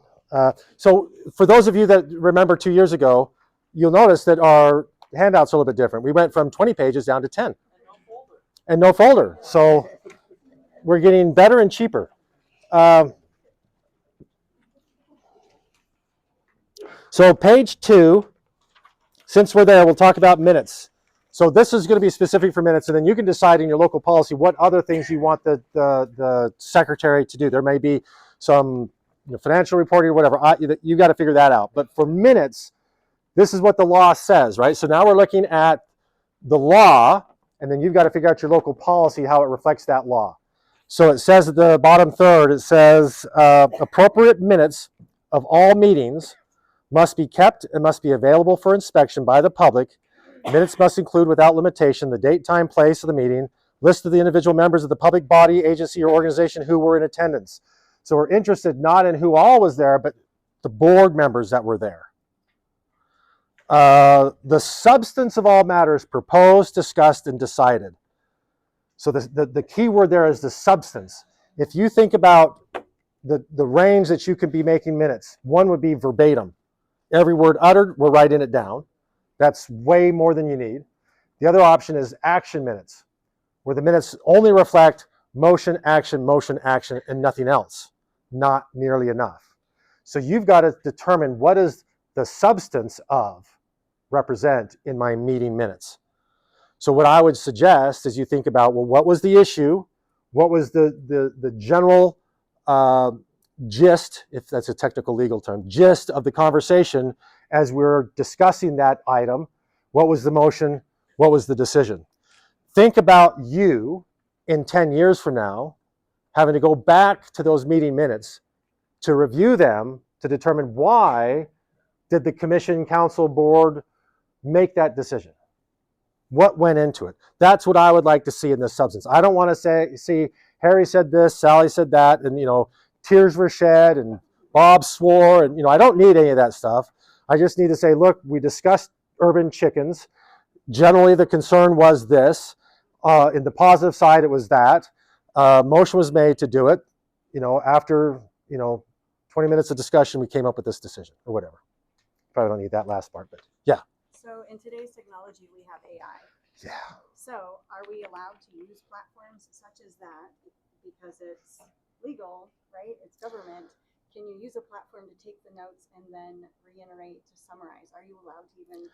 So for those of you that remember 2 years ago, you'll notice that our handouts are a little bit different. We went from 20 pages down to 10. And no folder. So we're getting better and cheaper. So page 2, since we're there, we'll talk about minutes. So this is going to be specific for minutes, and then you can decide in your local policy what other things you want the secretary to do. There may be some financial reporting or whatever. You got to figure that out. But for minutes, this is what the law says, right? So now we're looking at the law, and then you've got to figure out your local policy, how it reflects that law. So it says at the bottom third, it says appropriate minutes of all meetings must be kept and must be available for inspection by the public. Minutes must include without limitation the date, time, place of the meeting, list of the individual members of the public body, agency, or organization who were in attendance. So we're interested not in who all was there, but the board members that were there. The substance of all matters proposed, discussed, and decided. So the key word there is the substance. If you think about the range that you could be making minutes, one would be verbatim. Every word uttered, we're writing it down. That's way more than you need. The other option is action minutes, where the minutes only reflect motion, action, and nothing else. Not nearly enough. So you've got to determine what does the substance of represent in my meeting minutes. So what I would suggest is you think about, well, what was the issue? What was the general gist, if that's a technical legal term, gist of the conversation as we're discussing that item? What was the motion? What was the decision? Think about you in 10 years from now having to go back to those meeting minutes to review them to determine why did the commission, council, board make that decision? What went into it? That's what I would like to see in this substance. I don't want to see Harry said this, Sally said that, and tears were shed and Bob swore, and I don't need any of that stuff. I just need to say, look, we discussed urban chickens. Generally, the concern was this. In the positive side, it was that. Motion was made to do it. After 20 minutes of discussion, we came up with this decision or whatever. Probably don't need that last part, but yeah. So in today's technology, we have AI. Yeah. So are we allowed to use platforms such as that because it's legal, right? It's government. Can you use a platform to take the notes and then reiterate to summarize? Are you allowed to even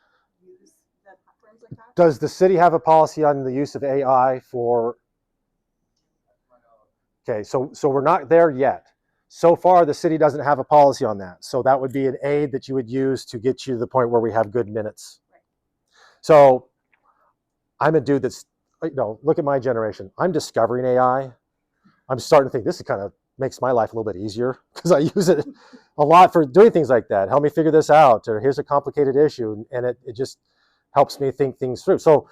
use the platforms like that? Does the city have a policy on the use of AI for? Okay, so we're not there yet. So far, the city doesn't have a policy on that. So that would be an aid that you would use to get you to the point where we have good minutes. Right. So I'm a dude that's, look at my generation. I'm discovering AI. I'm starting to think this kind of makes my life a little bit easier because I use it a lot for doing things like that. Help me figure this out, or here's a complicated issue, and it just helps me think things through. So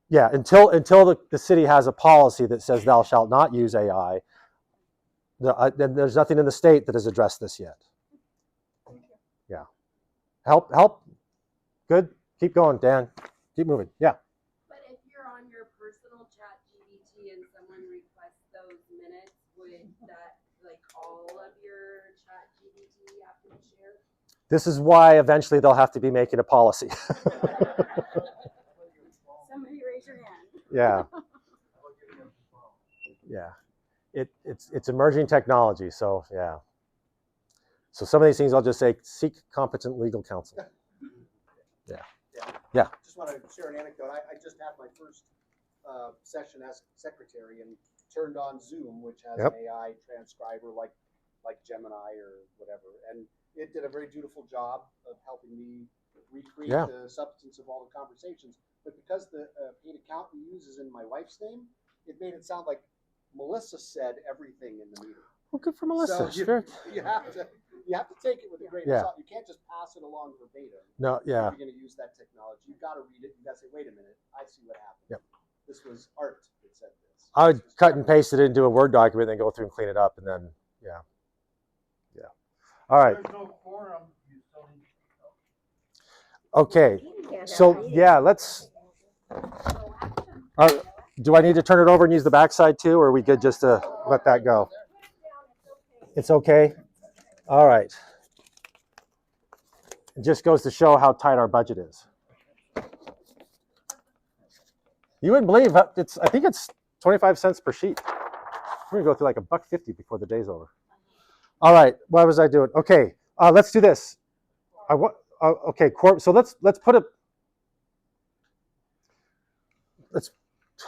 yeah, until the city has a policy that says thou shalt not use AI, there's nothing in the state that has addressed this yet. Yeah, help Good. Keep going, Dan. Keep moving. Yeah. But if you're on your personal chat GBT and someone requests those minutes, would that, like, all of your chat GBT have to be shared? This is why eventually they'll have to be making a policy. Somebody raise your hand. Yeah. Yeah. It's emerging technology, so yeah. So some of these things I'll just say, seek competent legal counsel. Yeah. Just want to share an anecdote. I just had my first session as secretary and turned on Zoom, which has Yep. an AI transcriber like Gemini or whatever, and it did a very dutiful job of helping me recreate Yeah. the substance of all the conversations. But because the paid account we use is in my wife's name, it made it sound like Melissa said everything in the meeting. Well, good for Melissa. So Sure. you have to take it with a grain of Yeah. salt. You can't just pass it along verbatim. No, yeah. If you're going to use that technology, you've got to read it. You've got to say, wait a minute, I see what happened. Yep. This was art that said this. I would cut and paste it into a Word document, then go through and clean it up, and then, yeah. All right. There's no quorum, you still need Okay. So, yeah, let's. Do I need to turn it over and use the backside too, or are we good just to let that go? It's okay? All right. It just goes to show how tight our budget is. You wouldn't believe I think it's 25 cents per sheet. We're gonna go through like $1.50 before the day's over. All right, what was I doing? Okay, let's do this. Okay, so let's put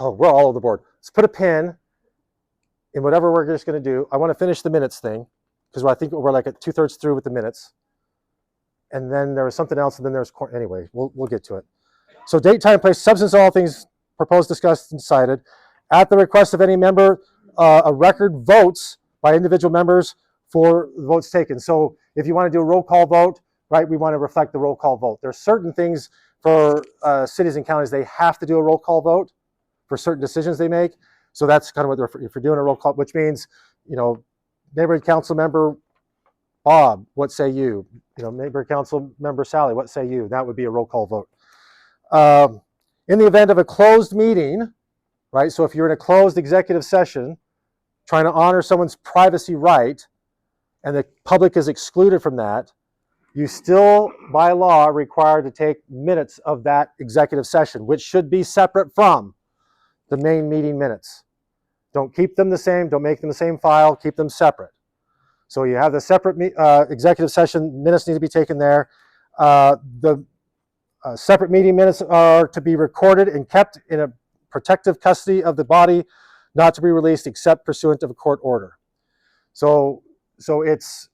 we're all over the board. Let's put a pin in whatever we're just gonna do. I wanna finish the minutes thing, because I think we're like at 2/3 through with the minutes. And then there was something else, and then there's, anyway, we'll get to it. So date, time, place, substance of all things proposed, discussed, and decided. At the request of any member, a record votes by individual members for the votes taken. So if you want to do a roll call vote, right, we want to reflect the roll call vote. There's certain things for cities and counties, they have to do a roll call vote for certain decisions they make. So that's kind of what if you're doing a roll call, which means, neighborhood council member Bob, what say you? Neighborhood council member Sally, what say you? That would be a roll call vote. In the event of a closed meeting, right? So if you're in a closed executive session, trying to honor someone's privacy right, and the public is excluded from that, you still, by law, are required to take minutes of that executive session, which should be separate from the main meeting minutes. Don't keep them the same. Don't make them the same file. Keep them separate. So you have the separate executive session minutes need to be taken there. The separate meeting minutes are to be recorded and kept in a protective custody of the body, not to be released except pursuant of a court order. So it's,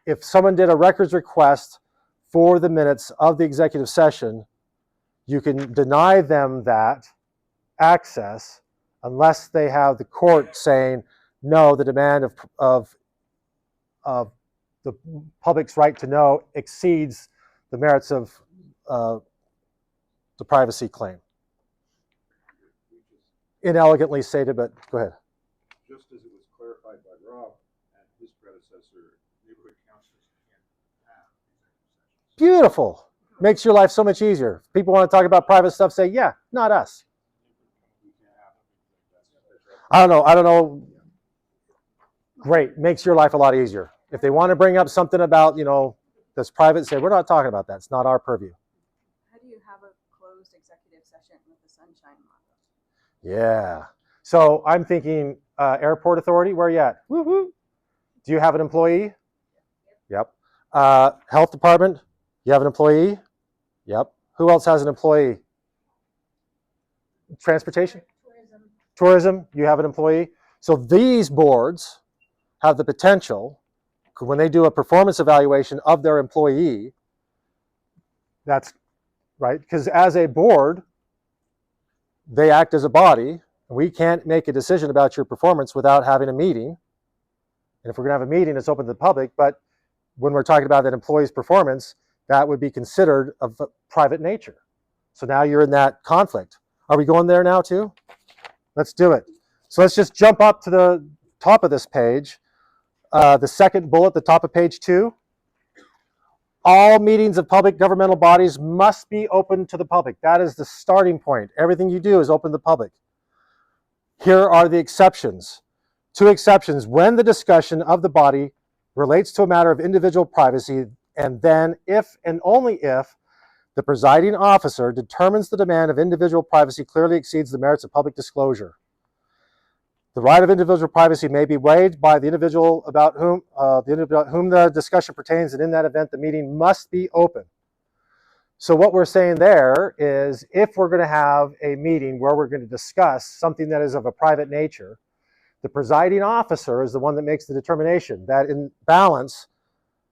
if someone did a records request for the minutes of the executive session, you can deny them that access unless they have the court saying, no, the demand of the public's right to know exceeds the merits of the privacy claim. Inelegantly stated, but go ahead. Just as it was clarified by Rob and his predecessor, neighborhood councils can't have executive sessions. Beautiful. Makes your life so much easier. If people want to talk about private stuff, say, yeah, not us. I don't know. Great. Makes your life a lot easier. If they want to bring up something about, that's private, say, we're not talking about that. It's not our purview. How do you have a closed executive session with the sunshine law? Yeah. So I'm thinking airport authority, where are you at? Woo-hoo. Do you have an employee? Yep. Health department, you have an employee? Yep. Who else has an employee? Transportation? Tourism, you have an employee. So these boards have the potential, when they do a performance evaluation of their employee, that's right, because as a board, they act as a body, and we can't make a decision about your performance without having a meeting. And if we're going to have a meeting, it's open to the public, but when we're talking about that employee's performance, that would be considered of a private nature. So now you're in that conflict. Are we going there now too? Let's do it. So let's just jump up to the top of this page. The second bullet, the top of page 2. All meetings of public governmental bodies must be open to the public. That is the starting point. Everything you do is open to the public. Here are the exceptions. 2 exceptions: when the discussion of the body relates to a matter of individual privacy, and then if and only if the presiding officer determines the demand of individual privacy clearly exceeds the merits of public disclosure. The right of individual privacy may be waived by the individual about whom the discussion pertains, and in that event, the meeting must be open. So what we're saying there is, if we're going to have a meeting where we're going to discuss something that is of a private nature, the presiding officer is the one that makes the determination that in balance,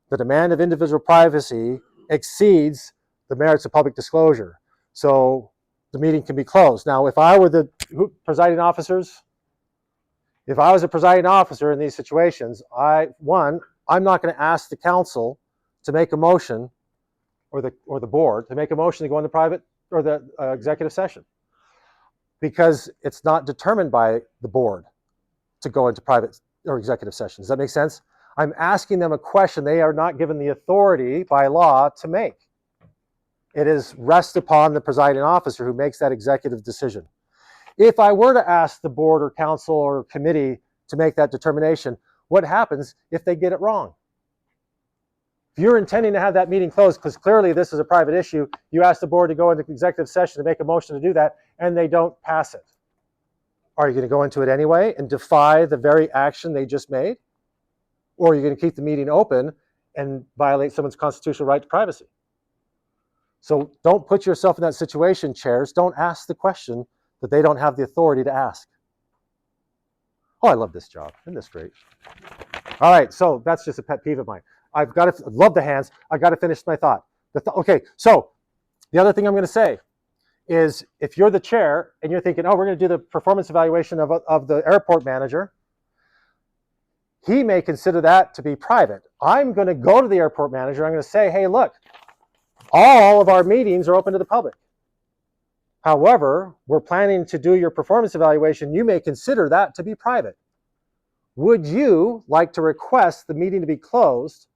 the demand of individual privacy exceeds the merits of public disclosure. So the meeting can be closed. Now, if I were the presiding officers, if I was a presiding officer in these situations, I'm not going to ask the council to make a motion, or the board to make a motion to go into private or the executive session, because it's not determined by the board to go into private or executive session. Does that make sense? I'm asking them a question they are not given the authority by law to make. It is rests upon the presiding officer who makes that executive decision. If I were to ask the board or council or committee to make that determination, what happens if they get it wrong? If you're intending to have that meeting closed, because clearly this is a private issue, you ask the board to go into executive session to make a motion to do that, and they don't pass it. Are you going to go into it anyway and defy the very action they just made? Or are you going to keep the meeting open and violate someone's constitutional right to privacy? So don't put yourself in that situation, chairs. Don't ask the question that they don't have the authority to ask. Oh, I love this job. Isn't this great? All right, so that's just a pet peeve of mine. I love the hands. I got to finish my thought. Okay, so the other thing I'm going to say is, if you're the chair and you're thinking, oh, we're going to do the performance evaluation of the airport manager, he may consider that to be private. I'm going to go to the airport manager. I'm going to say, hey, look, all of our meetings are open to the public. However, we're planning to do your performance evaluation. You may consider that to be private. Would you like to request the meeting to be closed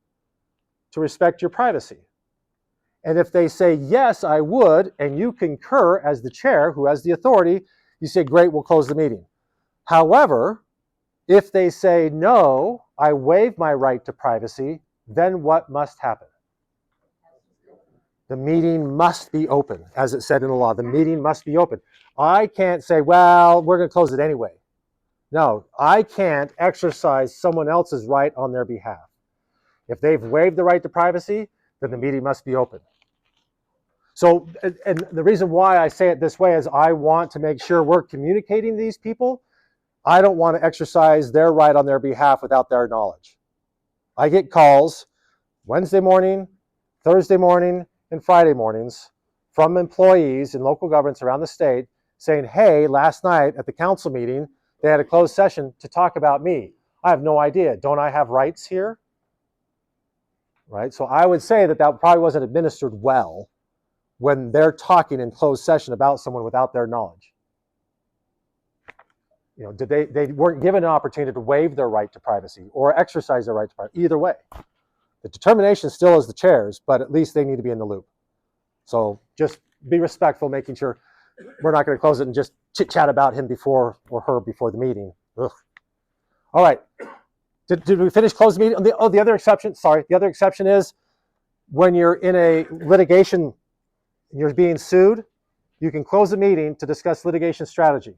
to respect your privacy? And if they say, yes, I would, and you concur as the chair who has the authority, you say, great, we'll close the meeting. However, if they say, no, I waive my right to privacy, then what must happen? The meeting must be open, as it said in the law. The meeting must be open. I can't say, well, we're going to close it anyway. No, I can't exercise someone else's right on their behalf. If they've waived the right to privacy, then the meeting must be open. So, and the reason why I say it this way is I want to make sure we're communicating to these people. I don't want to exercise their right on their behalf without their knowledge. I get calls Wednesday morning, Thursday morning, and Friday mornings from employees in local governments around the state saying, hey, last night at the council meeting, they had a closed session to talk about me. I have no idea. Don't I have rights here? Right? So I would say that probably wasn't administered well when they're talking in closed session about someone without their knowledge. You know, they weren't given an opportunity to waive their right to privacy or exercise their right to privacy. Either way, the determination still is the chair's, but at least they need to be in the loop. So just be respectful, making sure we're not going to close it and just chit-chat about him before or her before the meeting. Ugh. All right. Did we finish closed the meeting? The other exception, sorry, the other exception is when you're in a litigation, you're being sued, you can close the meeting to discuss litigation strategy,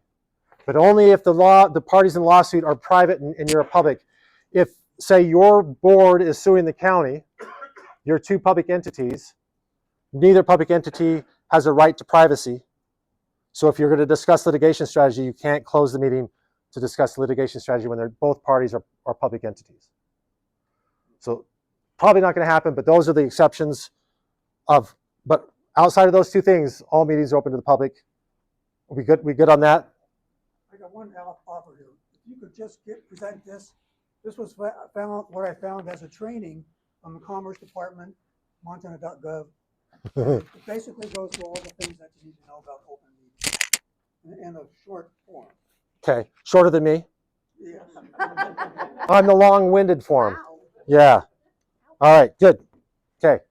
but only if the parties in the lawsuit are private and you're a public. If, say, your board is suing the county, you're 2 public entities, neither public entity has a right to privacy. So if you're going to discuss litigation strategy, you can't close the meeting to discuss litigation strategy when both parties are public entities. So probably not going to happen, but those are the exceptions but outside of those 2 things, all meetings are open to the public. We good on that? I got one offer here. If you could just present this. This was what I found as a training from the Commerce Department, Montana.gov. It basically goes through all the things that you need to know about open meetings in a short form. Okay, shorter than me? Yes. On the long-winded form. Wow. Yeah. All right, good. Okay.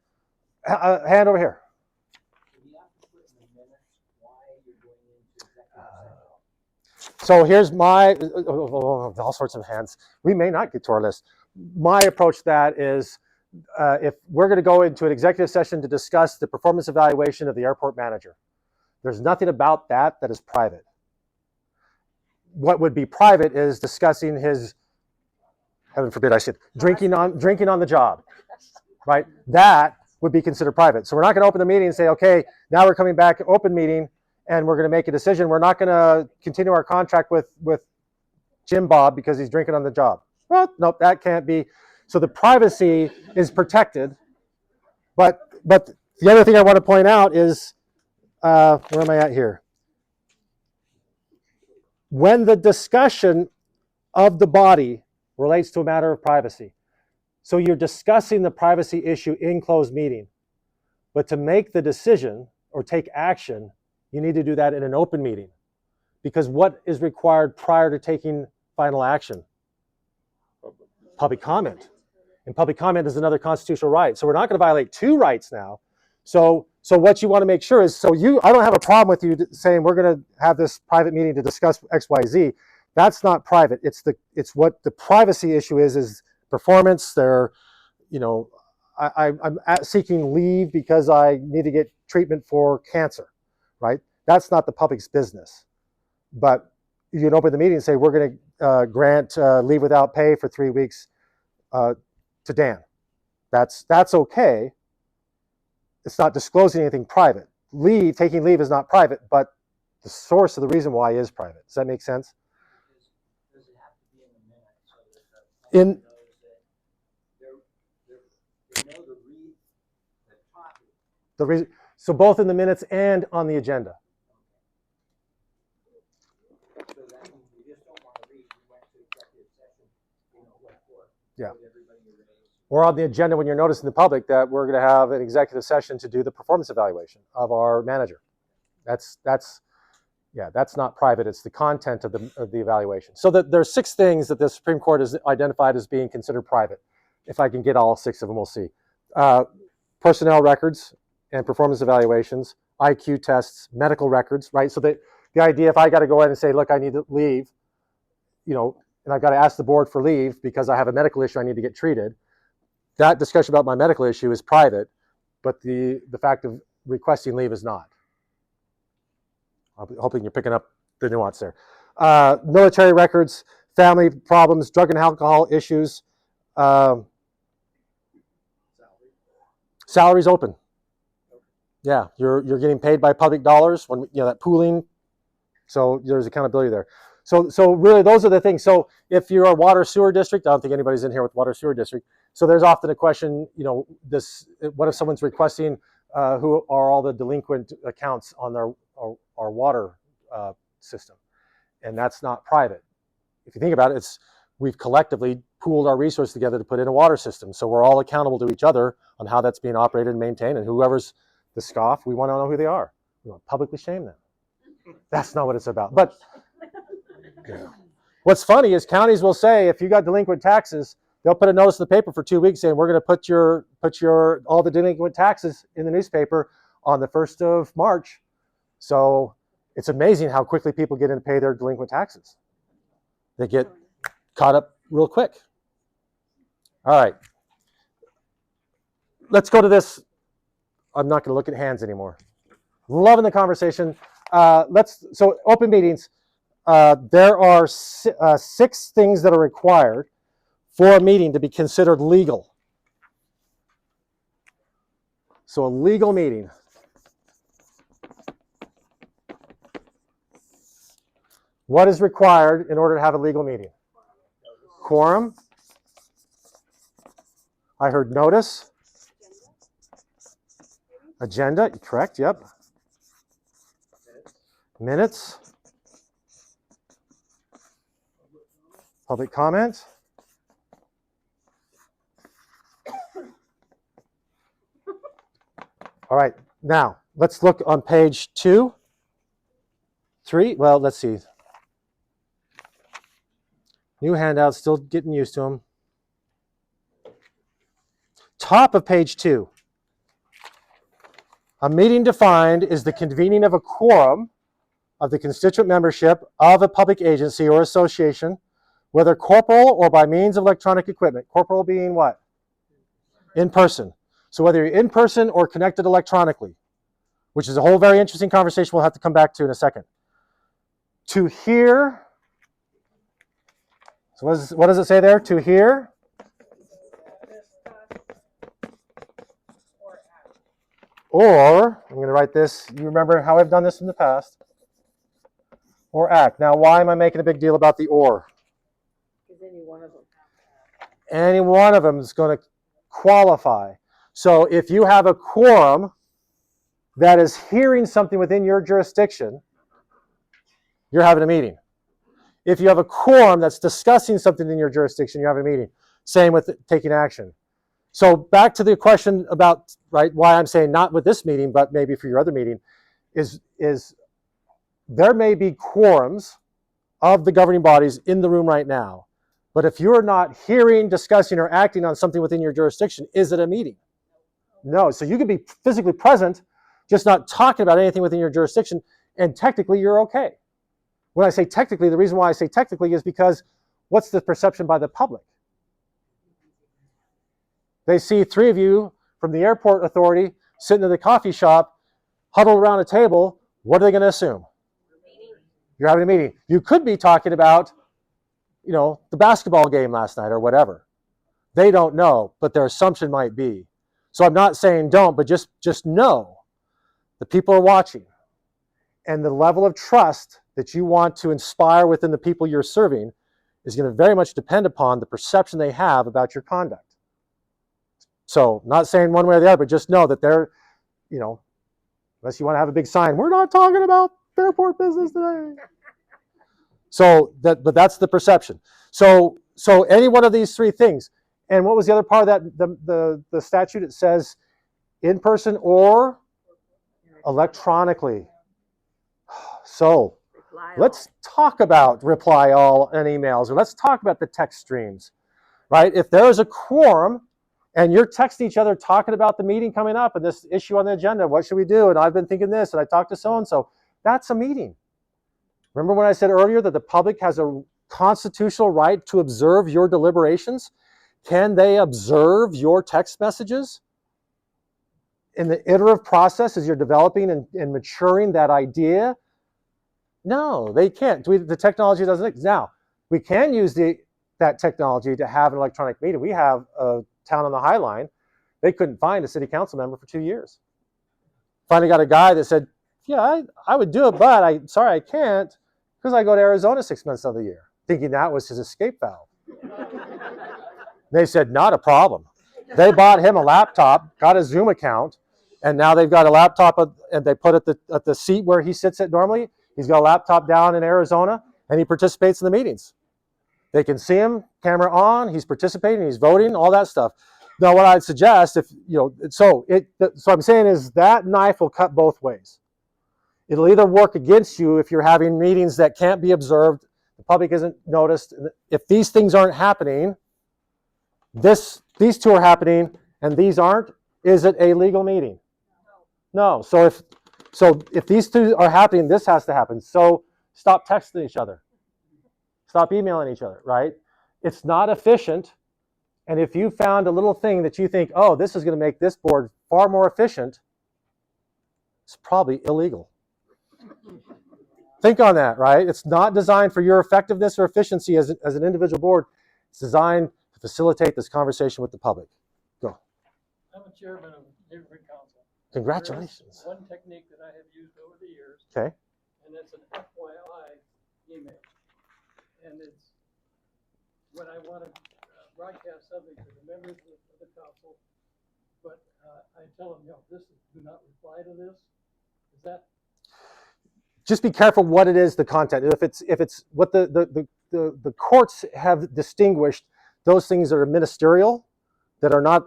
Hand over here. So here's my, all sorts of hands. We may not get to our list. My approach to that is if we're going to go into an executive session to discuss the performance evaluation of the airport manager, there's nothing about that that is private. What would be private is discussing his, heaven forbid I said, drinking on the job, right? That would be considered private. So we're not going to open the meeting and say, okay, now we're coming back, open meeting, and we're going to make a decision. We're not going to continue our contract with Jim Bob because he's drinking on the job. Well, nope, that can't be. So the privacy is protected. But the other thing I want to point out is, where am I at here? When the discussion of the body relates to a matter of privacy. So you're discussing the privacy issue in closed meeting. But to make the decision or take action, you need to do that in an open meeting. Because what is required prior to taking final action? Public comment. And public comment is another constitutional right. So we're not going to violate two rights now. So what you want to make sure is, I don't have a problem with you saying we're going to have this private meeting to discuss X, Y, Z. That's not private. It's what the privacy issue is performance. I'm seeking leave because I need to get treatment for cancer, right? That's not the public's business. But you can open the meeting and say, we're going to grant leave without pay for 3 weeks to Dan. That's okay. It's not disclosing anything private. Taking leave is not private, but the source of the reason why is private. Does that make sense? Does it have to be in the minutes so that the In they know to read the topic? the reason, so both in the minutes and on the agenda. So that means we just don't want to read. We went to executive session, what for? Yeah. Everybody raised. Or on the agenda when you're noticing the public that we're going to have an executive session to do the performance evaluation of our manager. That's not private. It's the content of the evaluation. So there's 6 things that the Supreme Court has identified as being considered private. If I can get all 6 of them, we'll see. Personnel records and performance evaluations, IQ tests, medical records, right? So the idea, if I got to go in and say, look, I need to leave, and I've got to ask the board for leave because I have a medical issue I need to get treated, that discussion about my medical issue is private, but the fact of requesting leave is not. I'm hoping you're picking up the nuance there. Military records, family problems, drug and alcohol issues. Salaries open. Yeah, you're getting paid by public dollars when that pooling. So there's accountability there. So really those are the things. So if you're a water sewer district, I don't think anybody's in here with water sewer district. So there's often a question, what if someone's requesting who are all the delinquent accounts on our water system? And that's not private. If you think about it, we've collectively pooled our resources together to put in a water system. So we're all accountable to each other on how that's being operated and maintained. And whoever's the scoff, we want to know who they are. We want to publicly shame them. That's not what it's about. But what's funny is counties will say, if you got delinquent taxes, they'll put a notice in the paper for 2 weeks saying, we're going to put all the delinquent taxes in the newspaper on the 1st of March. So it's amazing how quickly people get in to pay their delinquent taxes. They get caught up real quick. All right. Let's go to this. I'm not going to look at hands anymore. Loving the conversation. So open meetings. There are 6 things that are required for a meeting to be considered legal. So a legal meeting. What is required in order to have a legal meeting? Quorum. I heard notice. Agenda, correct, yep. Minutes. Public comment. All right, now let's look on page 2, 3. Well, let's see. New handouts, still getting used to them. Top of page 2. A meeting defined is the convening of a quorum of the constituent membership of a public agency or association, whether corporal or by means of electronic equipment. Corporal being what? In person. So whether you're in person or connected electronically, which is a whole very interesting conversation we'll have to come back to in a second. To hear, so what does it say there? To hear or, I'm going to write this, you remember how I've done this in the past, or act. Now, why am I making a big deal about the or? Because any one of them. Any one of them is going to qualify. So if you have a quorum that is hearing something within your jurisdiction, you're having a meeting. If you have a quorum that's discussing something in your jurisdiction, you're having a meeting. Same with taking action. So back to the question about, right, why I'm saying not with this meeting, but maybe for your other meeting, is there may be quorums of the governing bodies in the room right now, but if you're not hearing, discussing, or acting on something within your jurisdiction, is it a meeting? No. So you could be physically present, just not talking about anything within your jurisdiction, and technically you're okay. When I say technically, the reason why I say technically is because what's the perception by the public? They see three of you from the airport authority sitting in the coffee shop, huddled around a table. What are they going to assume? You're having a meeting. You could be talking about, the basketball game last night or whatever. They don't know, but their assumption might be. So I'm not saying don't, but just know the people are watching. And the level of trust that you want to inspire within the people you're serving is going to very much depend upon the perception they have about your conduct. So not saying one way or the other, but just know that they're, unless you want to have a big sign, we're not talking about airport business today. But that's the perception. So any one of these three things. And what was the other part of that, the statute? It says in person or electronically. So let's talk about reply all and emails, or let's talk about the text streams, right? If there is a quorum and you're texting each other talking about the meeting coming up and this issue on the agenda, what should we do? And I've been thinking this, and I talked to so-and-so. That's a meeting. Remember when I said earlier that the public has a constitutional right to observe your deliberations? Can they observe your text messages? In the iterative process as you're developing and maturing that idea? No, they can't. The technology doesn't exist. Now, we can use that technology to have an electronic meeting. We have a town on the High Line. They couldn't find a city council member for 2 years. Finally got a guy that said, yeah, I would do it, but I can't because I go to Arizona 6 months of the year, thinking that was his escape valve. They said, not a problem. They bought him a laptop, got a Zoom account, and now they've got a laptop and they put at the seat where he sits at normally. He's got a laptop down in Arizona, and he participates in the meetings. They can see him, camera on, he's participating, he's voting, all that stuff. Now, what I'd suggest, so I'm saying is that knife will cut both ways. It'll either work against you if you're having meetings that can't be observed, the public isn't noticed. If these things aren't happening, these two are happening, and these aren't, is it a legal meeting? No. So if these two are happening, this has to happen. So stop texting each other. Stop emailing each other, right? It's not efficient. And if you found a little thing that you think, oh, this is going to make this board far more efficient, it's probably illegal. Think on that, right? It's not designed for your effectiveness or efficiency as an individual board. It's designed to facilitate this conversation with the public. Go. I'm a chairman of neighborhood council. Congratulations. There's one technique that I have used over the years. Okay. And it's an FYI email. And it's when I want to broadcast something to the members of the council, but I tell them, do not reply to this. Is that? Just be careful what it is, the content. If it's what the courts have distinguished, those things that are ministerial, that are not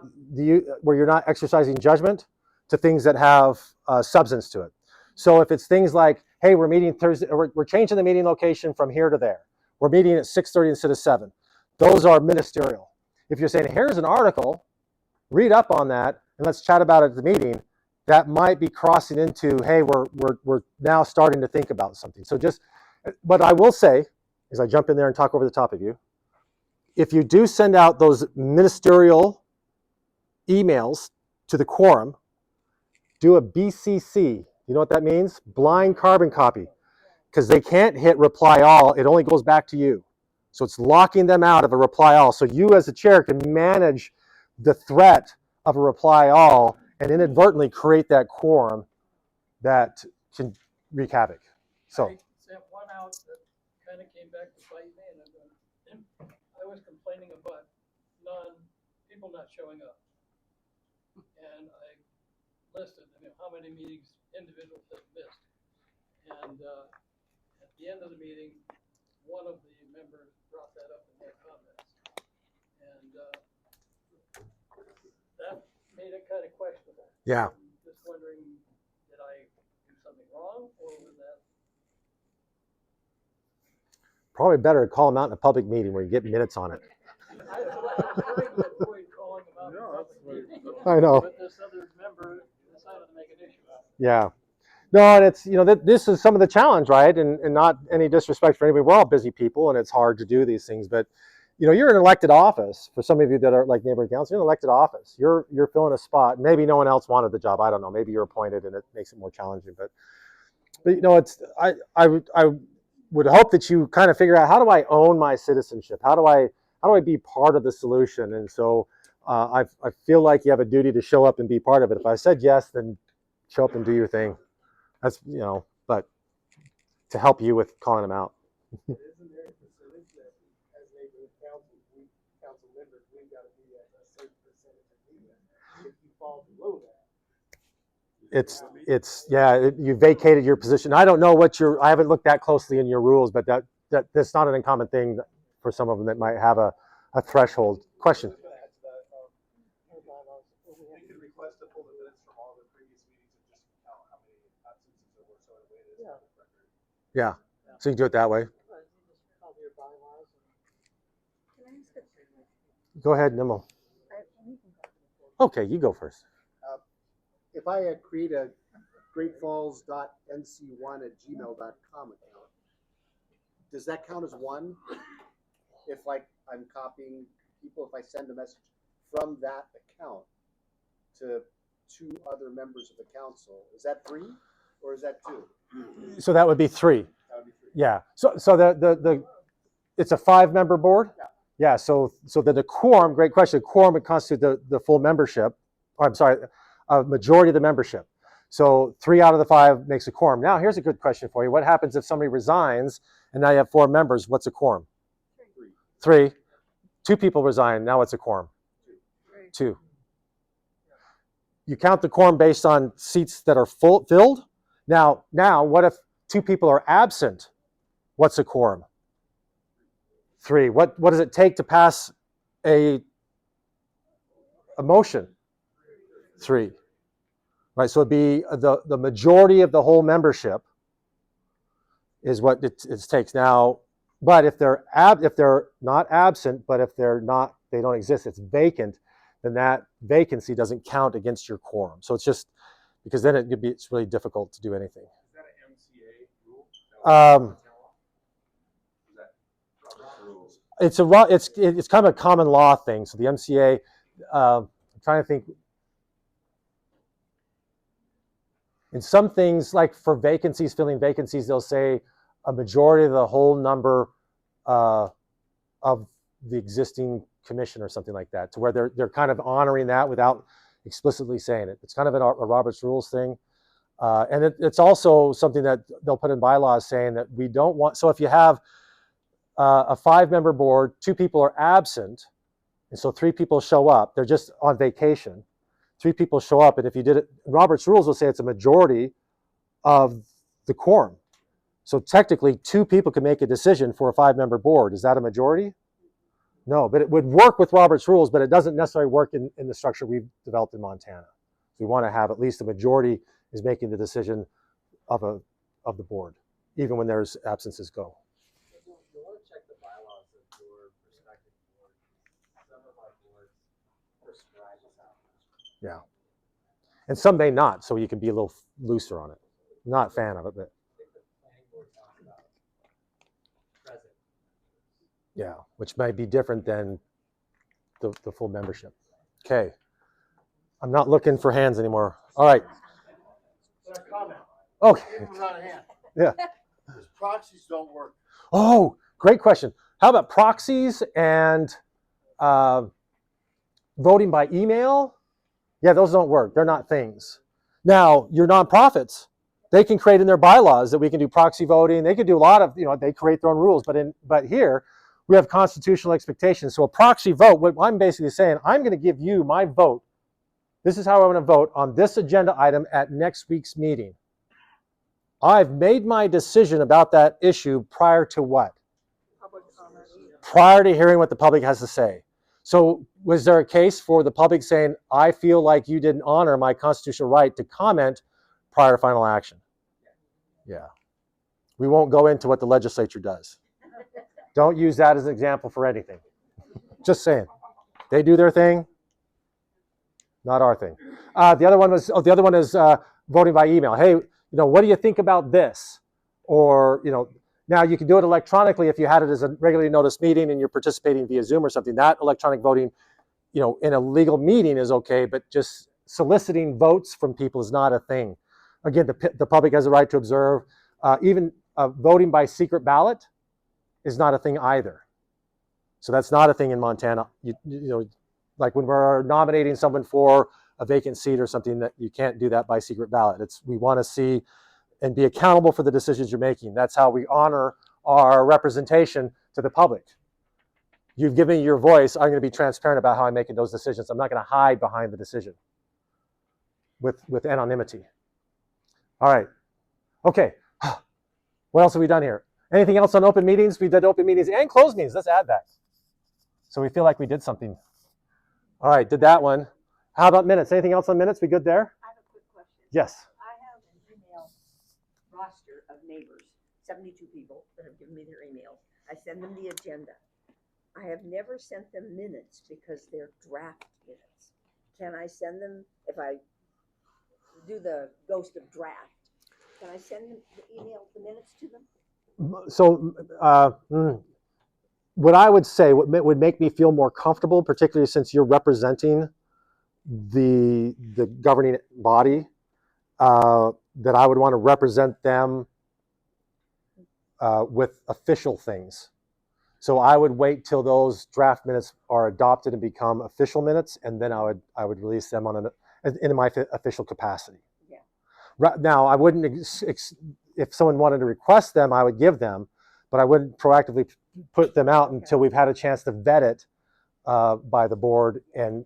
where you're not exercising judgment, to things that have substance to it. So if it's things like, hey, we're meeting Thursday, or we're changing the meeting location from here to there. We're meeting at 6:30 instead of 7. Those are ministerial. If you're saying, here's an article, read up on that, and let's chat about it at the meeting, that might be crossing into, hey, we're now starting to think about something. So just, but I will say, as I jump in there and talk over the top of you, if you do send out those ministerial emails to the quorum, do a BCC. You know what that means? Blind carbon copy. Because they can't hit reply all. It only goes back to you. So it's locking them out of a reply all. So you as a chair can manage the threat of a reply all and inadvertently create that quorum that can wreak havoc. So I sent one out that kind of came back to bite me, and I was complaining about people not showing up. And I listed, how many meetings individuals have missed. And at the end of the meeting, one of the members brought that up in their comments. And that made it kind of questionable. yeah, I'm just wondering, did I do something wrong, or was that? probably better to call them out in a public meeting where you get minutes on it. I was trying to avoid calling them out in public meeting. I know. But this other member decided to make an issue out of it. Yeah. No, and it's, this is some of the challenge, right? And not any disrespect for anybody. We're all busy people and it's hard to do these things. But, you're in an elected office. For some of you that are like neighborhood council, you're in an elected office. You're filling a spot. Maybe no one else wanted the job. I don't know. Maybe you're appointed and it makes it more challenging. But it's, I would hope that you kind of figure out, how do I own my citizenship? How do I be part of the solution? And so I feel like you have a duty to show up and be part of it. If I said yes, then show up and do your thing. That's, but to help you with calling them out. Isn't there a percentage that as neighborhood council members, we've got to be at a certain percentage of meetings? If you fall below that. You vacated your position. I don't know I haven't looked that closely in your rules, but that's not an uncommon thing for some of them that might have a threshold. Question. We could request to pull the minutes from all the previous meetings and just count how many absences there were, so in a way that it's on the record. Yeah. So you can do it that way. Go ahead, Nimmo. Okay, you go first. If I create a greatfalls.nc1@gmail.com account, does that count as one? If I'm copying people, if I send a message from that account to 2 other members of the council, is that 3 or is that 2? So that would be 3. That would be 3. Yeah. So the it's a 5-member board. Yeah. Yeah. So the quorum. Great question. Quorum would constitute the full membership. Oh, I'm sorry, a majority of the membership. So 3 out of the 5 makes a quorum. Now here's a good question for you. What happens if somebody resigns and now you have 4 members? What's a quorum? 3. 2 people resign. Now it's a quorum. 2. You count the quorum based on seats that are filled. Now, what if 2 people are absent? What's a quorum? 3. What does it take to pass a motion? 3. Right. So it'd be the majority of the whole membership is what it takes. Now, but if they're not absent, but if they don't exist, it's vacant, then that vacancy doesn't count against your quorum. So it's just because then it's really difficult to do anything. Is that an MCA rule? It's kind of a common law thing. So the MCA, I'm trying to think. In some things, like for vacancies, filling vacancies, they'll say a majority of the whole number of the existing commission or something like that, to where they're kind of honoring that without explicitly saying it. It's kind of a Robert's Rules thing. And it's also something that they'll put in bylaws saying that we don't want, so if you have a 5-member board, 2 people are absent, and so 3 people show up, they're just on vacation. 3 people show up, and if you did it, Robert's Rules will say it's a majority of the quorum. So technically, 2 people can make a decision for a 5-member board. Is that a majority? No, but it would work with Robert's Rules, but it doesn't necessarily work in the structure we've developed in Montana. We want to have at least a majority is making the decision of the board, even when there's absences go. You want to check the bylaws of your respective boards. Some of our boards prescribe this out. Yeah. And some may not, so you can be a little looser on it. Not a fan of it, but yeah, which might be different than the full membership. Okay. I'm not looking for hands anymore. All right. Okay. Yeah. Proxies don't work. Oh, great question. How about proxies and voting by email? Yeah, those don't work. They're not things. Now, your nonprofits, they can create in their bylaws that we can do proxy voting. They can do a lot of, they create their own rules. But here, we have constitutional expectations. So a proxy vote, what I'm basically saying, I'm going to give you my vote. This is how I'm going to vote on this agenda item at next week's meeting. I've made my decision about that issue prior to what? Public comment. Prior to hearing what the public has to say. So was there a case for the public saying, I feel like you didn't honor my constitutional right to comment prior to final action? Yeah. We won't go into what the legislature does. Don't use that as an example for anything. Just saying. They do their thing, not our thing. The other one is voting by email. Hey, what do you think about this? Or, now you can do it electronically if you had it as a regularly noticed meeting and you're participating via Zoom or something. That electronic voting, in a legal meeting is okay, but just soliciting votes from people is not a thing. Again, the public has a right to observe. Even voting by secret ballot is not a thing either. So that's not a thing in Montana. Like when we're nominating someone for a vacant seat or something, that you can't do that by secret ballot. We want to see and be accountable for the decisions you're making. That's how we honor our representation to the public. You've given me your voice. I'm going to be transparent about how I'm making those decisions. I'm not going to hide behind the decision with anonymity. All right. Okay. What else have we done here? Anything else on open meetings? We did open meetings and closed meetings. Let's add that. So we feel like we did something. All right, did that one. How about minutes? Anything else on minutes? We good there? I have a quick question. Yes. I have an email roster of neighbors, 72 people that have given me their emails. I send them the agenda. I have never sent them minutes because they're draft minutes. Can I send them, if I do the ghost of draft, can I send them the minutes to them? So what I would say, what would make me feel more comfortable, particularly since you're representing the governing body, that I would want to represent them with official things. So I would wait till those draft minutes are adopted and become official minutes, and then I would release them in my official capacity. Yeah. Right now, I wouldn't, if someone wanted to request them, I would give them, but I wouldn't proactively put them out until we've had a chance to vet it by the board, and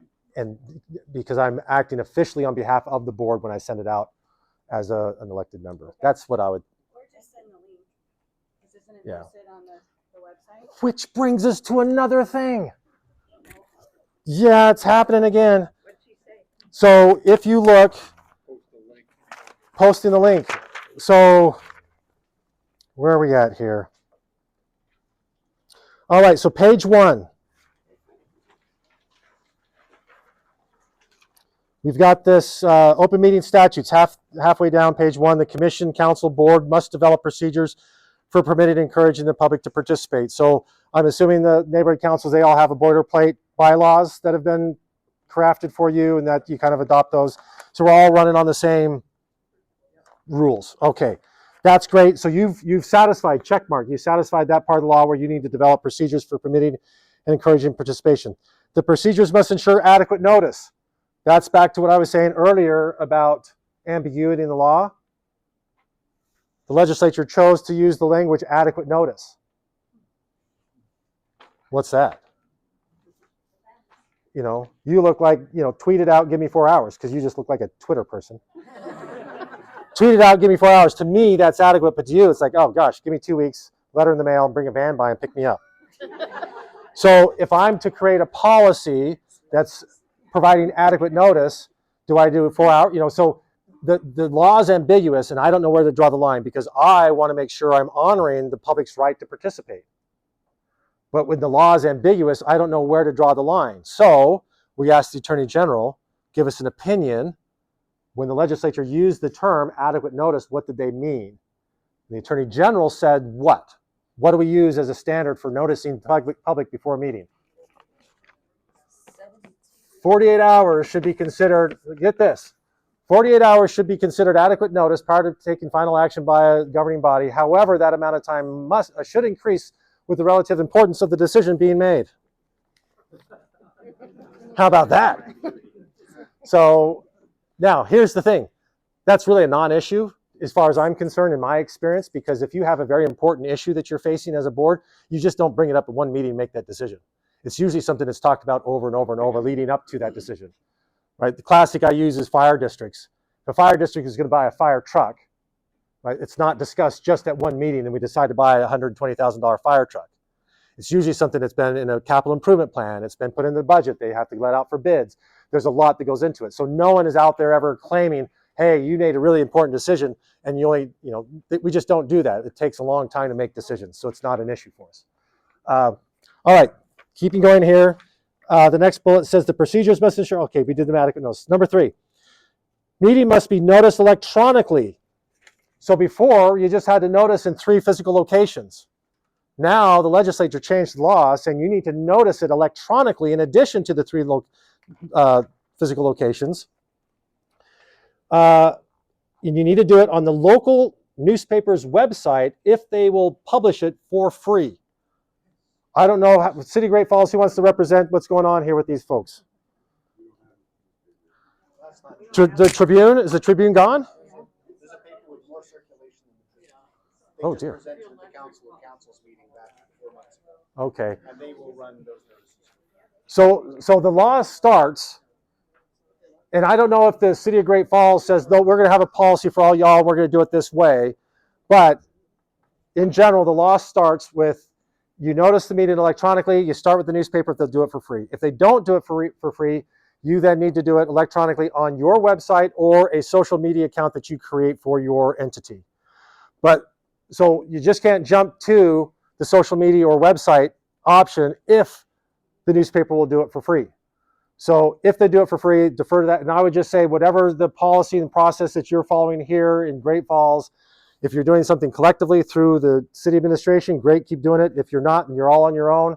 because I'm acting officially on behalf of the board when I send it out as an elected member. That's what I would. Or just send the link, because isn't it Yeah. posted on the website? Which brings us to another thing. Yeah, it's happening again. What'd she say? So if you look, posting the link. So where are we at here? All right, so page 1. We've got this open meeting statutes halfway down page 1. The commission, council, board must develop procedures for permitting and encouraging the public to participate. So I'm assuming the neighborhood councils, they all have a boilerplate bylaws that have been crafted for you and that you kind of adopt those. So we're all running on the same rules. Okay, that's great. So you've satisfied, check mark, you satisfied that part of the law where you need to develop procedures for permitting and encouraging participation. The procedures must ensure adequate notice. That's back to what I was saying earlier about ambiguity in the law. The legislature chose to use the language adequate notice. What's that? You look like, tweet it out, give me 4 hours, because you just look like a Twitter person. Tweet it out, give me 4 hours. To me, that's adequate, but to you, it's like, oh gosh, give me 2 weeks, letter in the mail, and bring a van by and pick me up. So if I'm to create a policy that's providing adequate notice, do I do 4 hours? So the law is ambiguous, and I don't know where to draw the line because I want to make sure I'm honoring the public's right to participate. But when the law is ambiguous, I don't know where to draw the line. So we asked the Attorney General, give us an opinion when the legislature used the term adequate notice, what did they mean? The Attorney General said what? What do we use as a standard for noticing public before a meeting? 48 hours should be considered, get this, 48 hours should be considered adequate notice prior to taking final action by a governing body. However, that amount of time should increase with the relative importance of the decision being made. How about that? So now here's the thing. That's really a non-issue as far as I'm concerned in my experience, because if you have a very important issue that you're facing as a board, you just don't bring it up at one meeting and make that decision. It's usually something that's talked about over and over and over leading up to that decision, right? The classic I use is fire districts. If a fire district is going to buy a fire truck, right, it's not discussed just at one meeting and we decide to buy a $120,000 fire truck. It's usually something that's been in a capital improvement plan. It's been put in the budget. They have to let out for bids. There's a lot that goes into it. So no one is out there ever claiming, hey, you made a really important decision and you only, we just don't do that. It takes a long time to make decisions. So it's not an issue for us. All right, keeping going here. The next bullet says the procedures must ensure, okay, we did the adequate notice. Number 3, meeting must be noticed electronically. So before, you just had to notice in 3 physical locations. Now, the legislature changed the law saying you need to notice it electronically in addition to the 3 physical locations. And you need to do it on the local newspaper's website if they will publish it for free. I don't know, City of Great Falls, who wants to represent what's going on here with these folks? The Tribune, is the Tribune gone? There's a paper with more circulation than the Tribune. They Oh, just dear. presented the council's meeting back 4 months ago. Okay. And they will run those notices. So the law starts, and I don't know if the City of Great Falls says, no, we're going to have a policy for all y'all, we're going to do it this way. But in general, the law starts with, you notice the meeting electronically, you start with the newspaper if they'll do it for free. If they don't do it for free, you then need to do it electronically on your website or a social media account that you create for your entity. But so you just can't jump to the social media or website option if the newspaper will do it for free. So if they do it for free, defer to that. And I would just say whatever the policy and process that you're following here in Great Falls, if you're doing something collectively through the city administration, great, keep doing it. If you're not and you're all on your own,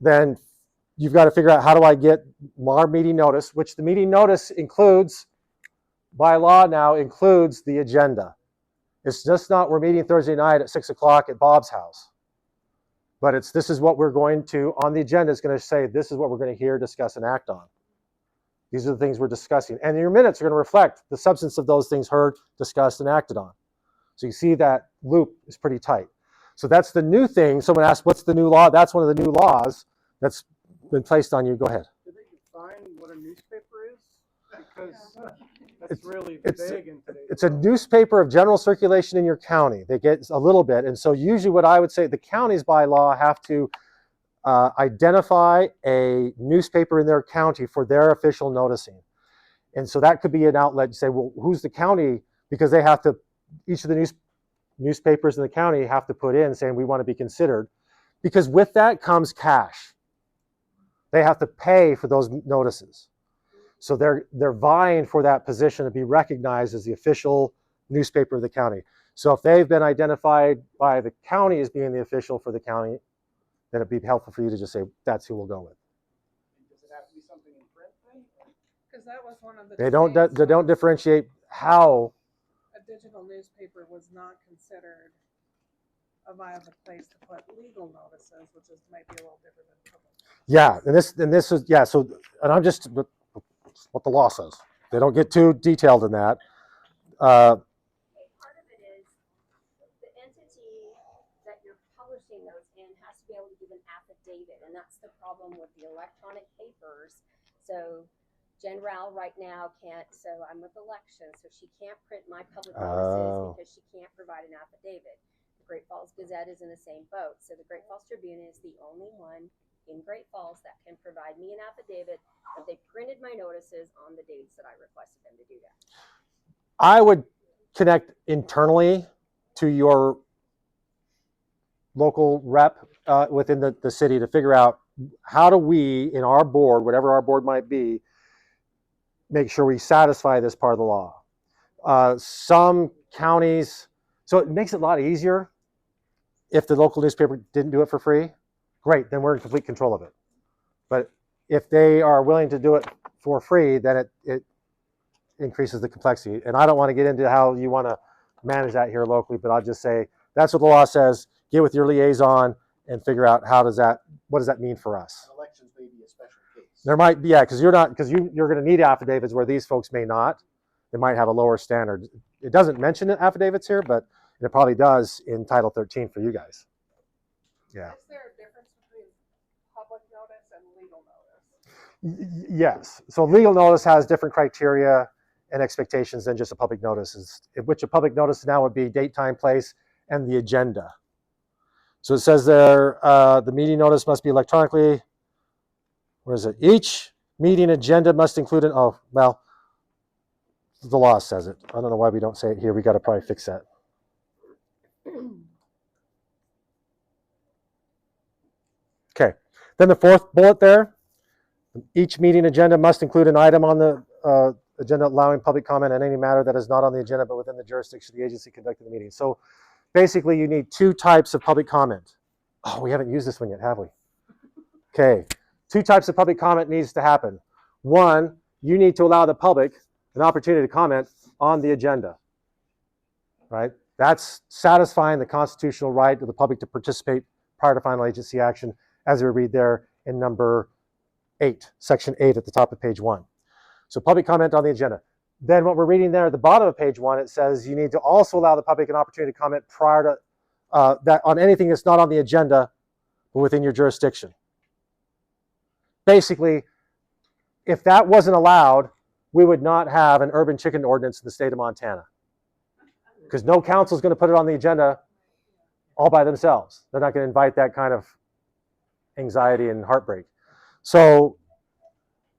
then you've got to figure out how do I get our meeting notice, which the meeting notice includes, by law now, includes the agenda. It's just not we're meeting Thursday night at 6 o'clock at Bob's house. But it's this is what we're going to, on the agenda, is going to say this is what we're going to hear, discuss, and act on. These are the things we're discussing. And your minutes are going to reflect the substance of those things heard, discussed, and acted on. So you see that loop is pretty tight. So that's the new thing. Someone asked, what's the new law? That's one of the new laws that's been placed on you. Go ahead. Do they define what a newspaper is? Because that's really vague in today's It's a newspaper of general circulation in your county. They get a little bit. And so usually what I would say, the counties by law have to identify a newspaper in their county for their official noticing. And so that could be an outlet. You say, well, who's the county? Because they have to, each of the newspapers in the county have to put in saying we want to be considered. Because with that comes cash. They have to pay for those notices. So they're vying for that position to be recognized as the official newspaper of the county. So if they've been identified by the county as being the official for the county, then it'd be helpful for you to just say, that's who we'll go with. Does it have to be something in print then? Because that was one of the. They don't debates, differentiate how. a digital newspaper was not considered a viable place to put legal notices, which is might be a little different than public. Yeah, and this is, yeah, so, and I'm just, what the law says. They don't get too detailed in that. Part of it is the entity that you're publishing those in has to be able to give an affidavit, and that's the problem with the electronic papers. So Jen Rao right now can't, so I'm with election, so she can't print my public notices because she can't provide an affidavit. The Great Falls Gazette is in the same boat. So the Great Falls Tribune is the only one in Great Falls that can provide me an affidavit that they printed my notices on the dates that I requested them to do that. I would connect internally to your local rep within the city to figure out how do we, in our board, whatever our board might be, make sure we satisfy this part of the law. Some counties, so it makes it a lot easier if the local newspaper didn't do it for free. Great, then we're in complete control of it. But if they are willing to do it for free, then it increases the complexity. And I don't want to get into how you want to manage that here locally, but I'll just say that's what the law says. Get with your liaison and figure out what does that mean for us. Elections may be a special case. There might be, yeah, because you're going to need affidavits where these folks may not. They might have a lower standard. It doesn't mention affidavits here, but it probably does in Title 13 for you guys. Yeah. Is there a difference between public notice and legal notice? Yes. So legal notice has different criteria and expectations than just a public notice, which a public notice now would be date, time, place, and the agenda. So it says there, the meeting notice must be electronically, what is it? Each meeting agenda must include the law says it. I don't know why we don't say it here. We got to probably fix that. Okay. Then the fourth bullet there, each meeting agenda must include an item on the agenda allowing public comment on any matter that is not on the agenda but within the jurisdiction of the agency conducting the meeting. So basically you need two types of public comment. Oh, we haven't used this one yet, have we? Okay. Two types of public comment needs to happen. One, you need to allow the public an opportunity to comment on the agenda, right? That's satisfying the constitutional right of the public to participate prior to final agency action, as we read there in number 8, section 8 at the top of page 1. So public comment on the agenda. Then what we're reading there at the bottom of page 1, it says you need to also allow the public an opportunity to comment prior to that on anything that's not on the agenda but within your jurisdiction. Basically, if that wasn't allowed, we would not have an urban chicken ordinance in the state of Montana, because no council is going to put it on the agenda all by themselves. They're not going to invite that kind of anxiety and heartbreak. So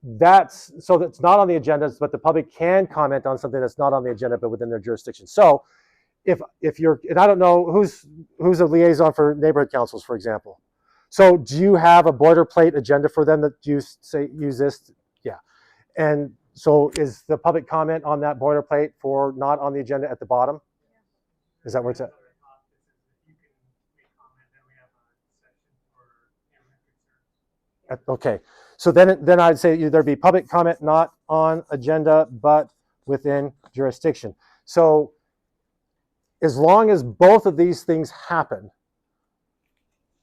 that's not on the agenda, but the public can comment on something that's not on the agenda but within their jurisdiction. So if you're, and I don't know who's a liaison for neighborhood councils, for example. So do you have a boilerplate agenda for them that you say use this? Yeah. And so is the public comment on that boilerplate for not on the agenda at the bottom? Is that where it's at? Okay, so then I'd say there'd be public comment not on agenda but within jurisdiction. So as long as both of these things happen,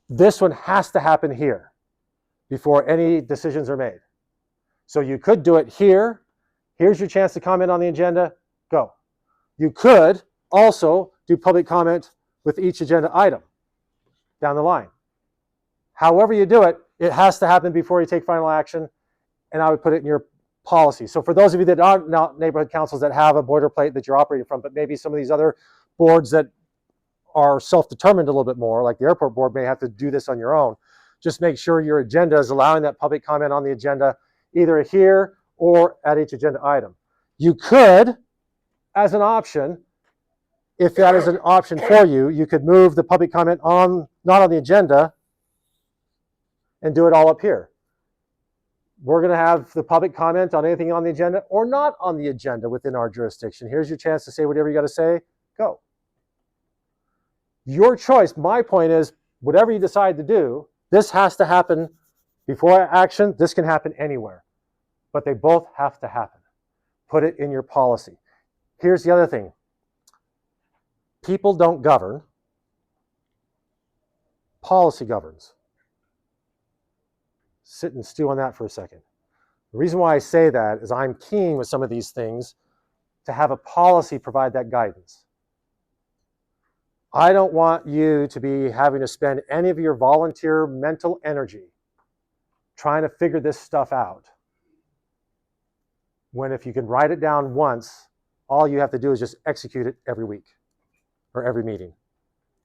this one has to happen here before any decisions are made. So you could do it here. Here's your chance to comment on the agenda. Go. You could also do public comment with each agenda item down the line. However you do it, it has to happen before you take final action, and I would put it in your policy. So for those of you that aren't not neighborhood councils that have a boilerplate that you're operating from, but maybe some of these other boards that are self-determined a little bit more, like the airport board may have to do this on your own, just make sure your agenda is allowing that public comment on the agenda either here or at each agenda item. You could, as an option, if that is an option for you, you could move the public comment on, not on the agenda, and do it all up here. We're going to have the public comment on anything on the agenda or not on the agenda within our jurisdiction. Here's your chance to say whatever you got to say. Go. Your choice. My point is, whatever you decide to do, this has to happen before action. This can happen anywhere, but they both have to happen. Put it in your policy. Here's the other thing. People don't govern. Policy governs. Sit and stew on that for a second. The reason why I say that is I'm keen with some of these things to have a policy provide that guidance. I don't want you to be having to spend any of your volunteer mental energy trying to figure this stuff out, when if you can write it down once, all you have to do is just execute it every week or every meeting.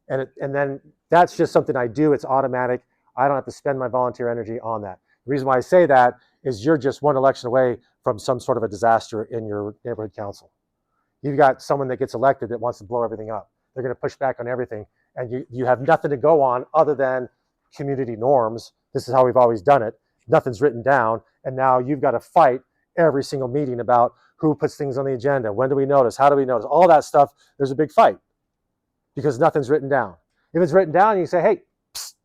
And then that's just something I do. It's automatic. I don't have to spend my volunteer energy on that. The reason why I say that is you're just one election away from some sort of a disaster in your neighborhood council. You've got someone that gets elected that wants to blow everything up. They're going to push back on everything, and you have nothing to go on other than community norms. This is how we've always done it. Nothing's written down, and now you've got to fight every single meeting about who puts things on the agenda, when do we notice, how do we notice, all that stuff. There's a big fight because nothing's written down. If it's written down, you say, hey, psst,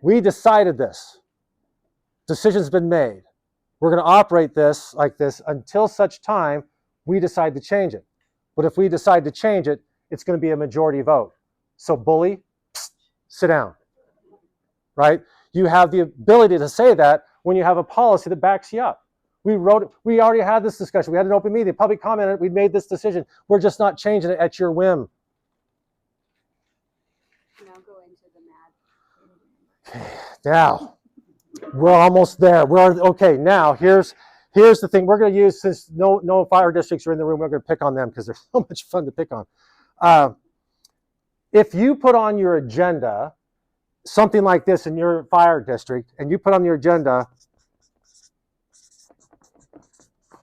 we decided this. Decision's been made. We're going to operate this like this until such time we decide to change it. But if we decide to change it, it's going to be a majority vote. So bully, psst, sit down, right? You have the ability to say that when you have a policy that backs you up. We already had this discussion. We had an open meeting, public comment, we made this decision. We're just not changing it at your whim. Now go into the mad. Okay, now, we're almost there. Okay, now here's the thing we're going to use, since no fire districts are in the room, we're going to pick on them because they're so much fun to pick on. If you put on your agenda something like this in your fire district, and you put on your agenda,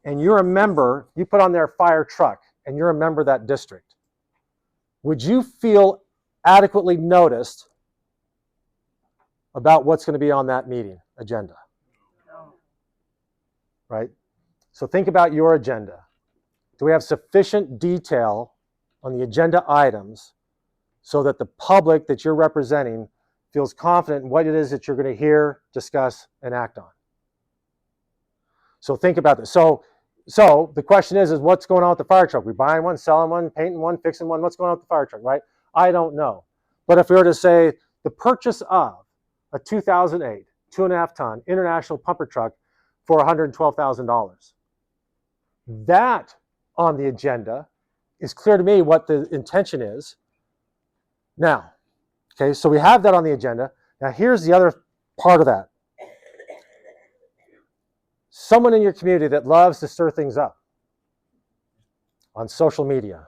and you're a member, you put on their fire truck, and you're a member of that district, would you feel adequately noticed about what's going to be on that meeting agenda? Right? So think about your agenda. Do we have sufficient detail on the agenda items so that the public that you're representing feels confident in what it is that you're going to hear, discuss, and act on? So think about this. So the question is what's going on with the fire truck? We buying one, selling one, painting one, fixing one? What's going on with the fire truck, right? I don't know. But if we were to say the purchase of a 2008 2.5-ton international pumper truck for $112,000, that on the agenda is clear to me what the intention is. Now, okay, so we have that on the agenda. Now here's the other part of that. Someone in your community that loves to stir things up on social media,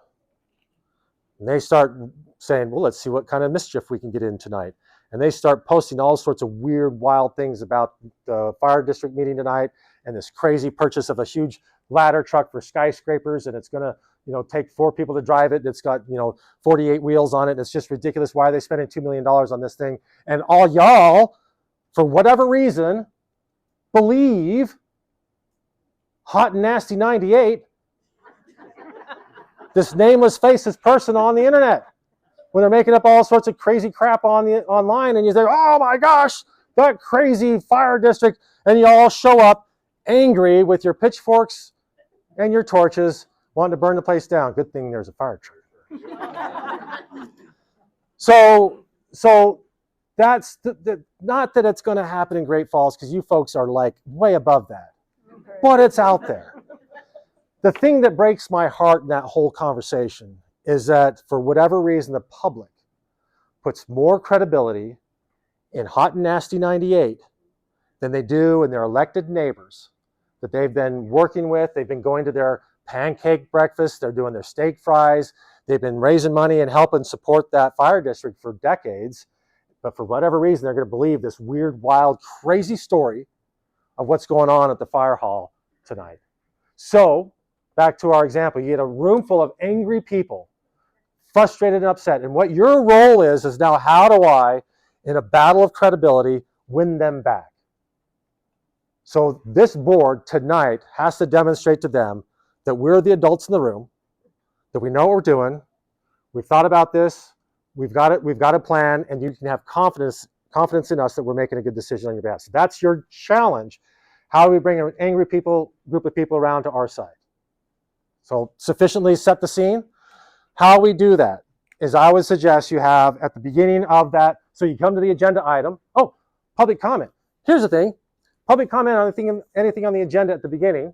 and they start saying, well, let's see what kind of mischief we can get in tonight. And they start posting all sorts of weird, wild things about the fire district meeting tonight and this crazy purchase of a huge ladder truck for skyscrapers, and it's going to, take 4 people to drive it. It's got, 48 wheels on it. And it's just ridiculous. Why are they spending $2 million on this thing? And all y'all, for whatever reason, believe Hot and Nasty 98, this nameless, faceless person on the internet, when they're making up all sorts of crazy crap online, and you say, oh my gosh, that crazy fire district, and you all show up angry with your pitchforks and your torches, wanting to burn the place down. Good thing there's a fire truck. So that's not that it's going to happen in Great Falls, because you folks are like way above that, but it's out there. The thing that breaks my heart in that whole conversation is that for whatever reason, the public puts more credibility in Hot and Nasty 98 than they do in their elected neighbors that they've been working with. They've been going to their pancake breakfast. They're doing their steak fries. They've been raising money and helping support that fire district for decades. But for whatever reason, they're going to believe this weird, wild, crazy story of what's going on at the fire hall tonight. So back to our example, you get a room full of angry people, frustrated and upset. And what your role is now, how do I, in a battle of credibility, win them back? So this board tonight has to demonstrate to them that we're the adults in the room, that we know what we're doing, we've thought about this, we've got a plan, and you can have confidence in us that we're making a good decision on your behalf. So that's your challenge. How do we bring an angry group of people around to our side? So sufficiently set the scene. How we do that is, I would suggest you have at the beginning of that, so you come to the agenda item, public comment. Here's the thing, public comment on anything on the agenda at the beginning.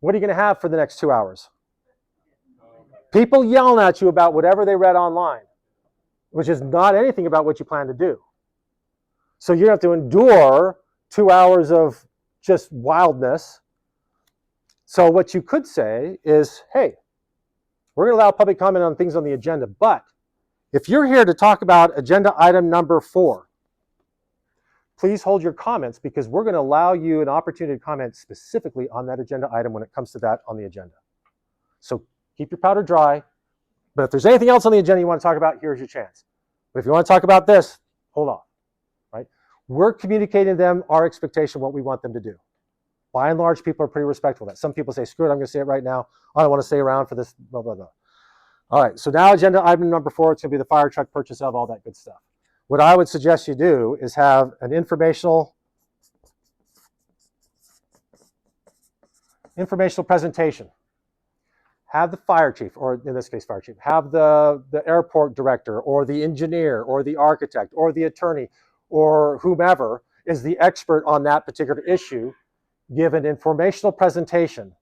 What are you going to have for the next 2 hours? People yelling at you about whatever they read online, which is not anything about what you plan to do. So you have to endure 2 hours of just wildness. So what you could say is, hey, we're going to allow public comment on things on the agenda, but if you're here to talk about agenda item number 4, please hold your comments, because we're going to allow you an opportunity to comment specifically on that agenda item when it comes to that on the agenda. So keep your powder dry, but if there's anything else on the agenda you want to talk about, here's your chance. But if you want to talk about this, hold on, right? We're communicating to them our expectation, what we want them to do. By and large, people are pretty respectful of that. Some people say, screw it, I'm going to say it right now. I don't want to stay around for this, blah, blah, blah. All right, so now agenda item number 4, it's going to be the fire truck purchase of all that good stuff. What I would suggest you do is have an informational presentation. Have the fire chief, or in this case, fire chief, have the airport director or the engineer or the architect or the attorney or whomever is the expert on that particular issue give an informational presentation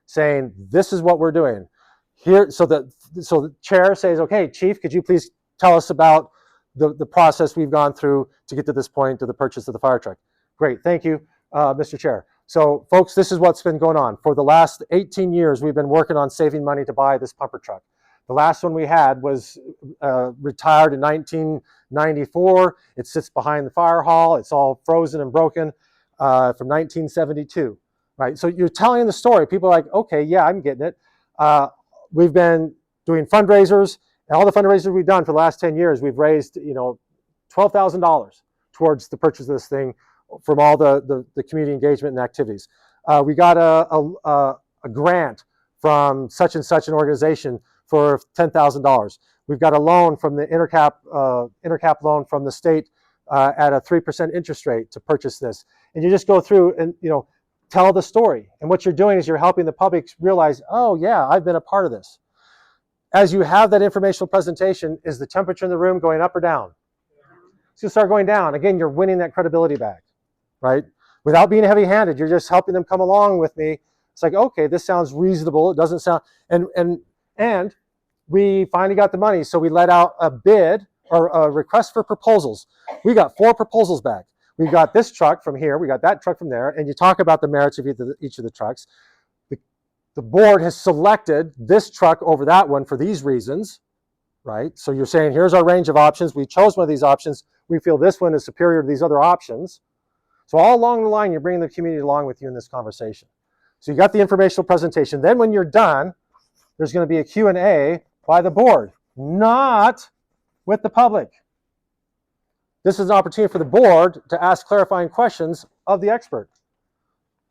saying, this is what we're doing. Here, so the chair says, okay, chief, could you please tell us about the process we've gone through to get to this point to the purchase of the fire truck? Great, thank you, Mr. Chair. So folks, this is what's been going on. For the last 18 years, we've been working on saving money to buy this pumper truck. The last one we had was retired in 1994. It sits behind the fire hall. It's all frozen and broken from 1972, right? So you're telling the story. People are like, okay, yeah, I'm getting it. We've been doing fundraisers, and all the fundraisers we've done for the last 10 years, we've raised, $12,000 towards the purchase of this thing from all the community engagement and activities. We got a grant from such and such an organization for $10,000. We've got a loan from the intercap loan from the state at a 3% interest rate to purchase this. And you just go through and tell the story. And what you're doing is you're helping the public realize, oh yeah, I've been a part of this. As you have that informational presentation, is the temperature in the room going up or down? It's going to start going down. Again, you're winning that credibility back, right? Without being heavy-handed, you're just helping them come along with me. It's like, okay, this sounds reasonable. It doesn't sound, and we finally got the money. So we let out a bid or a request for proposals. We got 4 proposals back. We got this truck from here. We got that truck from there. And you talk about the merits of each of the trucks. The board has selected this truck over that one for these reasons, right? So you're saying, here's our range of options. We chose one of these options. We feel this one is superior to these other options. So all along the line, you're bringing the community along with you in this conversation. So you got the informational presentation. Then when you're done, there's going to be a Q&A by the board, not with the public. This is an opportunity for the board to ask clarifying questions of the expert.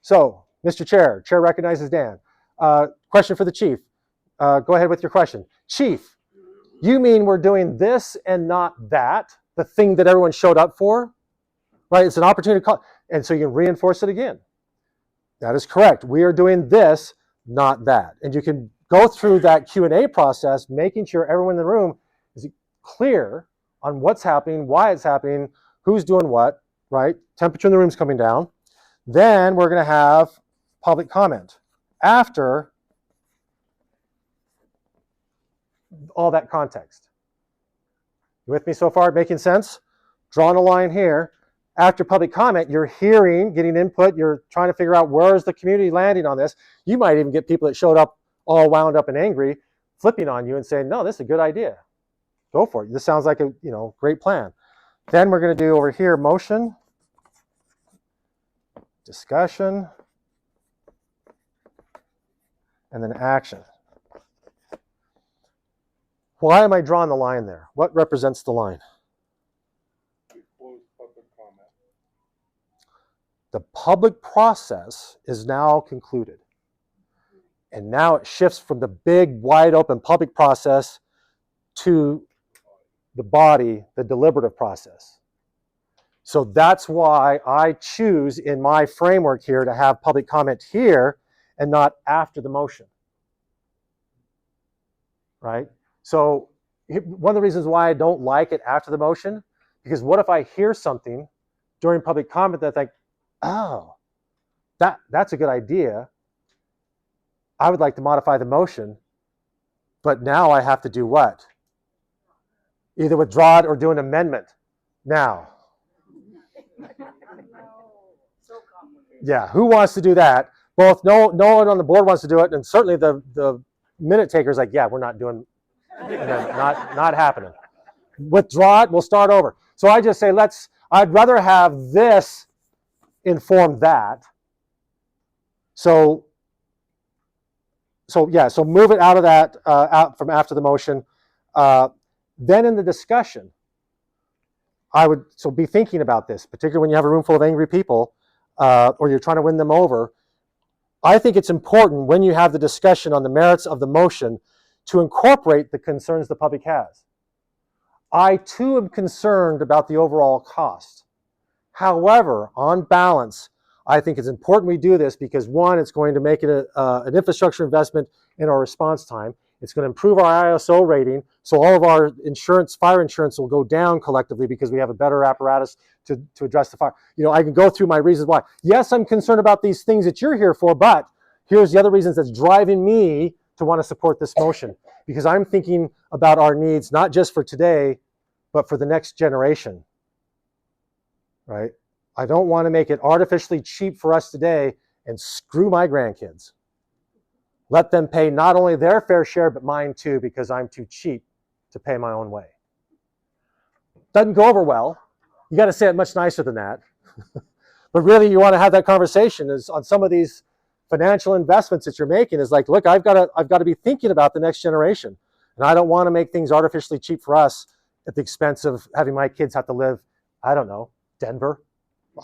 So, Mr. Chair recognizes Dan. Question for the chief. Go ahead with your question. Chief, you mean we're doing this and not that, the thing that everyone showed up for? Right, it's an opportunity to call, and so you can reinforce it again. That is correct. We are doing this, not that. And you can go through that Q&A process, making sure everyone in the room is clear on what's happening, why it's happening, who's doing what, right? Temperature in the room's coming down. Then we're going to have public comment after all that context. You with me so far? Making sense? Drawing a line here. After public comment, you're hearing, getting input, you're trying to figure out where's the community landing on this. You might even get people that showed up all wound up and angry, flipping on you and saying, no, this is a good idea. Go for it. This sounds like a great plan. Then we're going to do over here motion, discussion, and then action. Why am I drawing the line there? What represents the line? The public process is now concluded. And now it shifts from the big, wide open public process to the body, the deliberative process. So that's why I choose in my framework here to have public comment here and not after the motion. Right? So one of the reasons why I don't like it after the motion, because what if I hear something during public comment that's like, oh, that's a good idea. I would like to modify the motion, but now I have to do what? Either withdraw it or do an amendment. Now. Yeah, who wants to do that? Both no one on the board wants to do it, and certainly the minute taker's like, yeah, we're not doing, not happening. Withdraw it, we'll start over. So I just say, I'd rather have this inform that. So move it out of that, out from after the motion. Then in the discussion, I would be thinking about this, particularly when you have a room full of angry people, or you're trying to win them over. I think it's important when you have the discussion on the merits of the motion to incorporate the concerns the public has. I too am concerned about the overall cost. However, on balance, I think it's important we do this because one, it's going to make it an infrastructure investment in our response time. It's going to improve our ISO rating, so all of our insurance, fire insurance will go down collectively because we have a better apparatus to address the fire. You know, I can go through my reasons why. Yes, I'm concerned about these things that you're here for, but here's the other reasons that's driving me to want to support this motion, because I'm thinking about our needs, not just for today, but for the next generation, right? I don't want to make it artificially cheap for us today and screw my grandkids. Let them pay not only their fair share, but mine too, because I'm too cheap to pay my own way. Doesn't go over well. You got to say it much nicer than that. But really, you want to have that conversation is on some of these financial investments that you're making is like, look, I've got to be thinking about the next generation. And I don't want to make things artificially cheap for us at the expense of having my kids have to live, I don't know, Denver,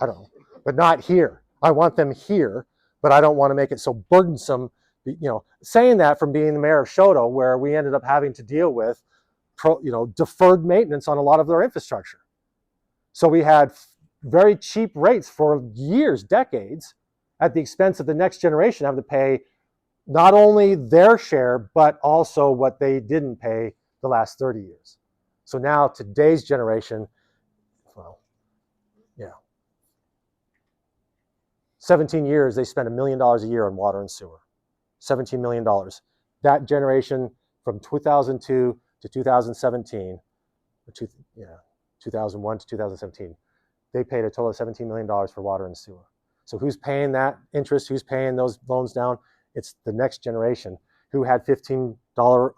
I don't know, but not here. I want them here, but I don't want to make it so burdensome. You know, saying that from being the mayor of Shoto, where we ended up having to deal with, deferred maintenance on a lot of their infrastructure. So we had very cheap rates for years, decades, at the expense of the next generation having to pay not only their share, but also what they didn't pay the last 30 years. So now today's generation, well, yeah, 17 years, they spend $1 million a year on water and sewer. $17 million. That generation from 2002 to 2017, 2001 to 2017, they paid a total of $17 million for water and sewer. So who's paying that interest? Who's paying those loans down? It's the next generation who had $15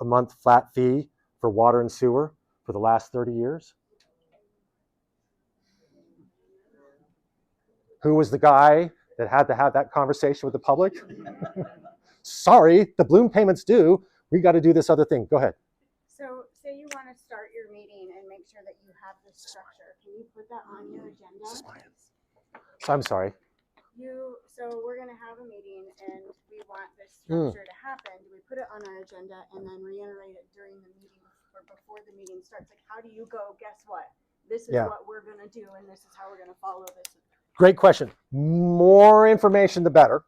a month flat fee for water and sewer for the last 30 years. Who was the guy that had to have that conversation with the public? Sorry, the balloon payments due. We got to do this other thing. Go ahead. So say you want to start your meeting and make sure that you have this structure. Can you put that on your agenda? So I'm sorry. So we're going to have a meeting and we want this structure to happen. Do we put it on our agenda and then reiterate it during the meeting or before the meeting starts? Like, how do you go, guess what? This is what we're going to do and this is how we're going to follow this. Great question. More information, the better.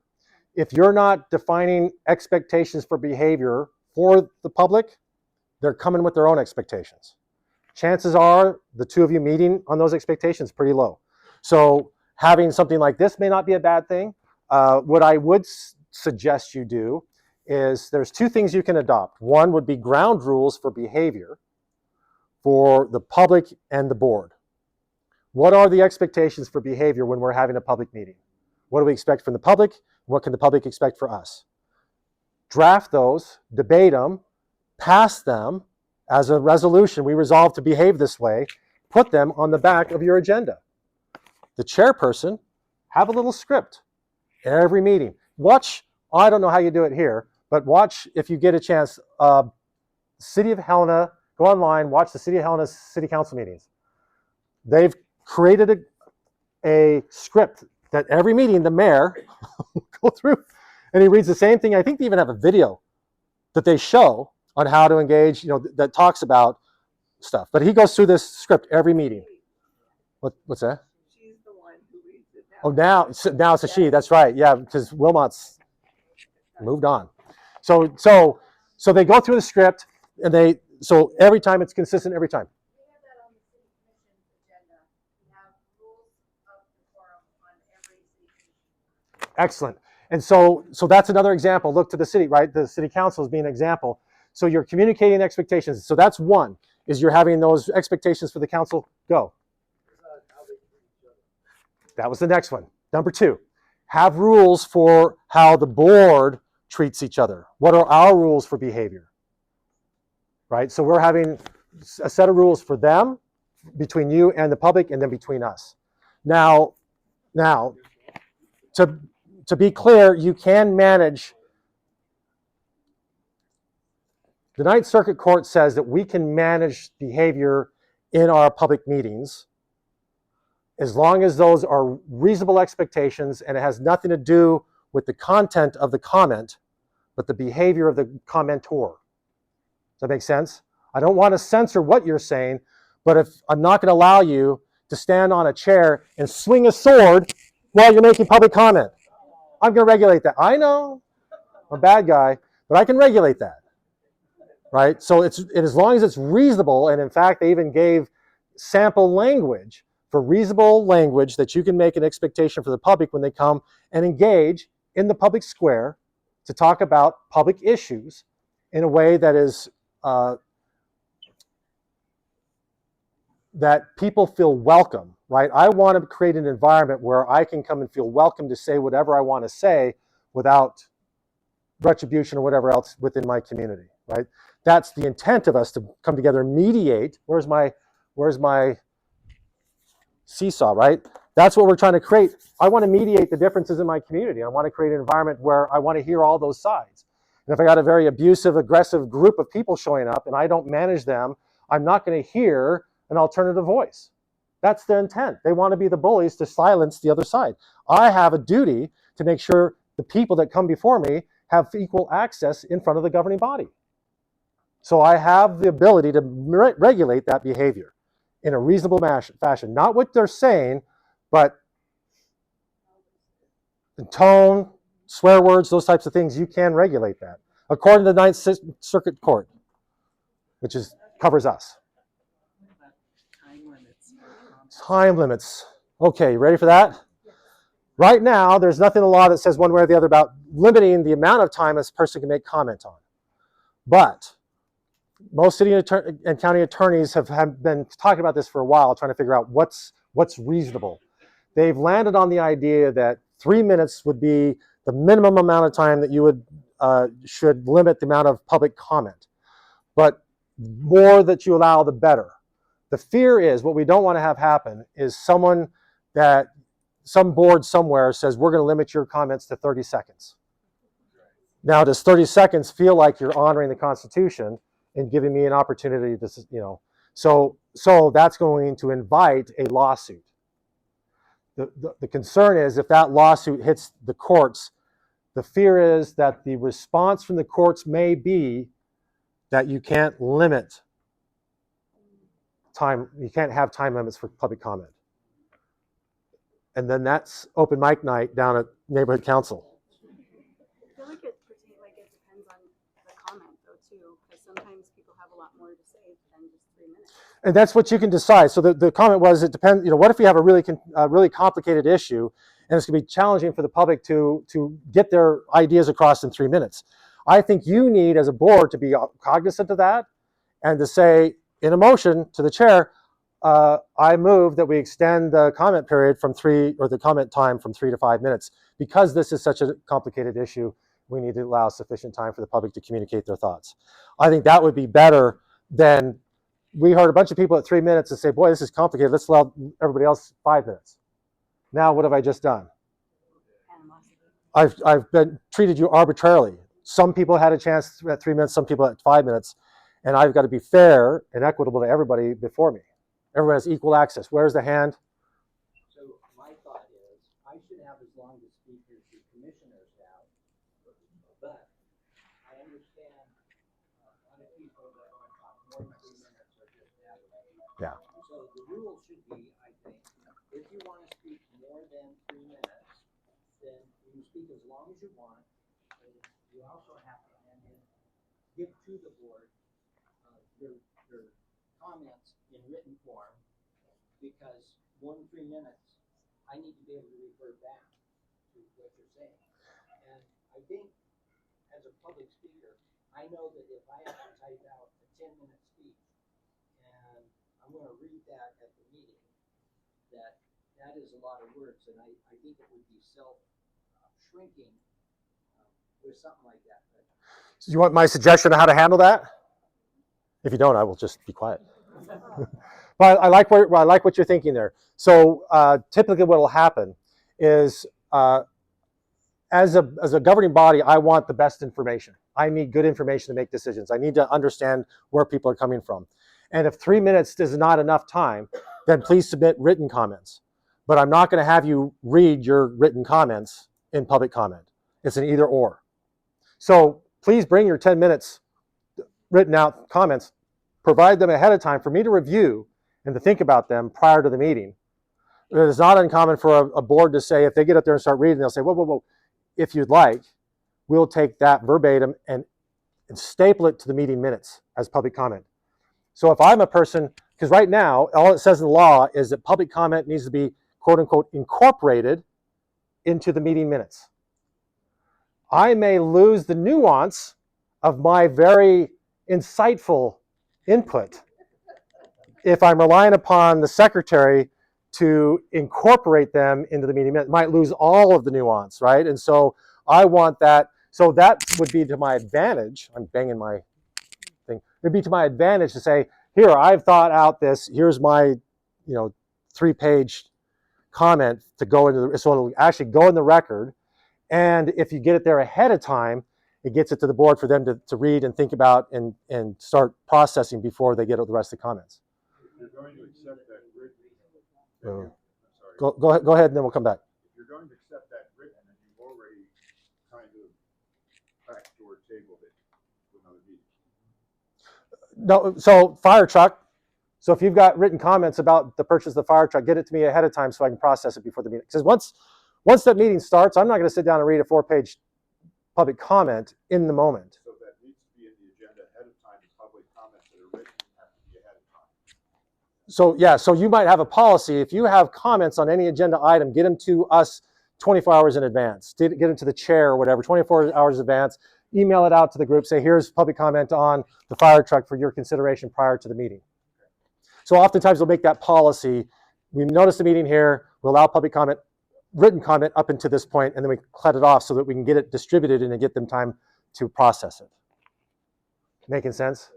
If you're not defining expectations for behavior for the public, they're coming with their own expectations. Chances are the two of you meeting on those expectations pretty low. So having something like this may not be a bad thing. What I would suggest you do is there's two things you can adopt. One would be ground rules for behavior for the public and the board. What are the expectations for behavior when we're having a public meeting? What do we expect from the public? What can the public expect for us? Draft those, debate them, pass them as a resolution. We resolve to behave this way. Put them on the back of your agenda. The chairperson, have a little script every meeting. Watch, I don't know how you do it here, but watch if you get a chance. City of Helena, go online, watch the City of Helena's city council meetings. They've created a script that every meeting the mayor will go through and he reads the same thing. I think they even have a video that they show on how to engage, that talks about stuff. But he goes through this script every meeting. What's that? She's the one who reads it now. Oh, now it's a she. That's right. Yeah, because Wilmot's moved on. So they go through the script and so every time it's consistent every time. We have that on the city commission's agenda. We have rules of decorum on every city commission. Excellent. And so that's another example. Look to the city, right? The city council is being an example. So you're communicating expectations. So that's one, is you're having those expectations for the council. Go. That was the next one. Number two, have rules for how the board treats each other. What are our rules for behavior? Right? So we're having a set of rules for them, between you and the public, and then between us. Now, to be clear, you can manage. The Ninth Circuit Court says that we can manage behavior in our public meetings as long as those are reasonable expectations and it has nothing to do with the content of the comment, but the behavior of the commentor. Does that make sense? I don't want to censor what you're saying, but if I'm not going to allow you to stand on a chair and swing a sword while you're making public comment, I'm going to regulate that. I know I'm a bad guy, but I can regulate that, right? So as long as it's reasonable, and in fact, they even gave sample language for reasonable language that you can make an expectation for the public when they come and engage in the public square to talk about public issues in a way that is that people feel welcome, right? I want to create an environment where I can come and feel welcome to say whatever I want to say without retribution or whatever else within my community, right? That's the intent of us, to come together and mediate. Where's my seesaw, right? That's what we're trying to create. I want to mediate the differences in my community. I want to create an environment where I want to hear all those sides. And if I got a very abusive, aggressive group of people showing up and I don't manage them, I'm not going to hear an alternative voice. That's their intent. They want to be the bullies to silence the other side. I have a duty to make sure the people that come before me have equal access in front of the governing body. So I have the ability to regulate that behavior in a reasonable fashion. Not what they're saying, but the tone, swear words, those types of things, you can regulate that. According to the Ninth Circuit Court, which covers us. Time limits. Okay, you ready for that? Right now, there's nothing in the law that says one way or the other about limiting the amount of time a person can make comment on. But most city and county attorneys have been talking about this for a while, trying to figure out what's reasonable. They've landed on the idea that 3 minutes would be the minimum amount of time that you should limit the amount of public comment. But more that you allow, the better. The fear is, what we don't want to have happen is some board somewhere says, we're going to limit your comments to 30 seconds. Now, does 30 seconds feel like you're honoring the Constitution and giving me an opportunity to, so that's going to invite a lawsuit. The concern is, if that lawsuit hits the courts, the fear is that the response from the courts may be that you can't limit time, you can't have time limits for public comment. And then that's open mic night down at neighborhood council. I feel like it depends on the comment though too, because sometimes people have a lot more to say than just 3 minutes. And that's what you can decide. So the comment was, it depends, what if you have a really complicated issue and it's going to be challenging for the public to get their ideas across in 3 minutes. I think you need, as a board, to be cognizant of that and to say, in a motion to the chair, I move that we extend the comment period the comment time from 3 to 5 minutes. Because this is such a complicated issue, we need to allow sufficient time for the public to communicate their thoughts. I think that would be better than, we heard a bunch of people at 3 minutes and say, boy, this is complicated, let's allow everybody else 5 minutes. Now what have I just done? I've been treated you arbitrarily. Some people had a chance at 3 minutes, some people at 5 minutes, and I've got to be fair and equitable to everybody before me. Everyone has equal access. Where's the hand? So my thought is, I should have as long as speakers the commissioners have, but I understand a lot of people that want to talk more than 3 minutes or just have it. Yeah. So the rule should be, I think, if you want to speak more than 3 minutes, then you speak as long as you want. And you also have to give to the board your comments in written form, because more than 3 minutes, I need to be able to refer back to what you're saying. And I think, as a public speaker, I know that if I have to type out a 10-minute speech and I'm going to read that at the meeting, that is a lot of words, and I think it would be self-shrinking with something like that. So you want my suggestion on how to handle that? If you don't, I will just be quiet. But I like what you're thinking there. So typically what will happen is, as a governing body, I want the best information. I need good information to make decisions. I need to understand where people are coming from. And if 3 minutes is not enough time, then please submit written comments. But I'm not going to have you read your written comments in public comment. It's an either or. So please bring your 10 minutes written out comments, provide them ahead of time for me to review and to think about them prior to the meeting. It is not uncommon for a board to say, if they get up there and start reading, they'll say, whoa, whoa, whoa, if you'd like, we'll take that verbatim and staple it to the meeting minutes as public comment. So if I'm a person, because right now, all it says in the law is that public comment needs to be, quote unquote, incorporated into the meeting minutes. I may lose the nuance of my very insightful input if I'm relying upon the secretary to incorporate them into the meeting minutes. Might lose all of the nuance, right? And so I want that. So that would be to my advantage. I'm banging my thing. It'd be to my advantage to say, here, I've thought out this. Here's my, 3-page comment to go into the, so it'll actually go in the record. And if you get it there ahead of time, it gets it to the board for them to read and think about and start processing before they get the rest of the comments. If you're going to accept that written, Go ahead, and then we'll come back. if you're going to accept that written, then you've already kind of backdoor tabled it for another meeting. No, so fire truck. So if you've got written comments about the purchase of the fire truck, get it to me ahead of time so I can process it before the meeting. Because once that meeting starts, I'm not going to sit down and read a 4-page public comment in the moment. So that needs to be in the agenda ahead of time. The public comments that are written have to be ahead of time. So yeah, so you might have a policy. If you have comments on any agenda item, get them to us 24 hours in advance. Get them to the chair or whatever, 24 hours in advance. Email it out to the group. Say, here's public comment on the fire truck for your consideration prior to the meeting. So oftentimes we'll make that policy. We notice the meeting here. We'll allow public comment, written comment up until this point, and then we cut it off so that we can get it distributed and get them time to process it. Making sense?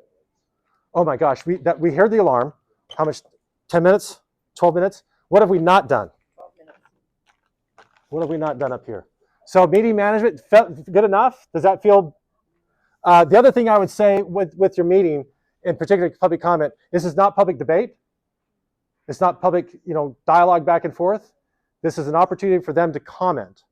Oh my gosh, we heard the alarm. How much? 10 minutes? 12 minutes? What have we not done? 12 minutes. What have we not done up here? So meeting management, felt good enough? Does that feel? The other thing I would say with your meeting, in particular public comment, this is not public debate. It's not public, dialogue back and forth. This is an opportunity for them to comment.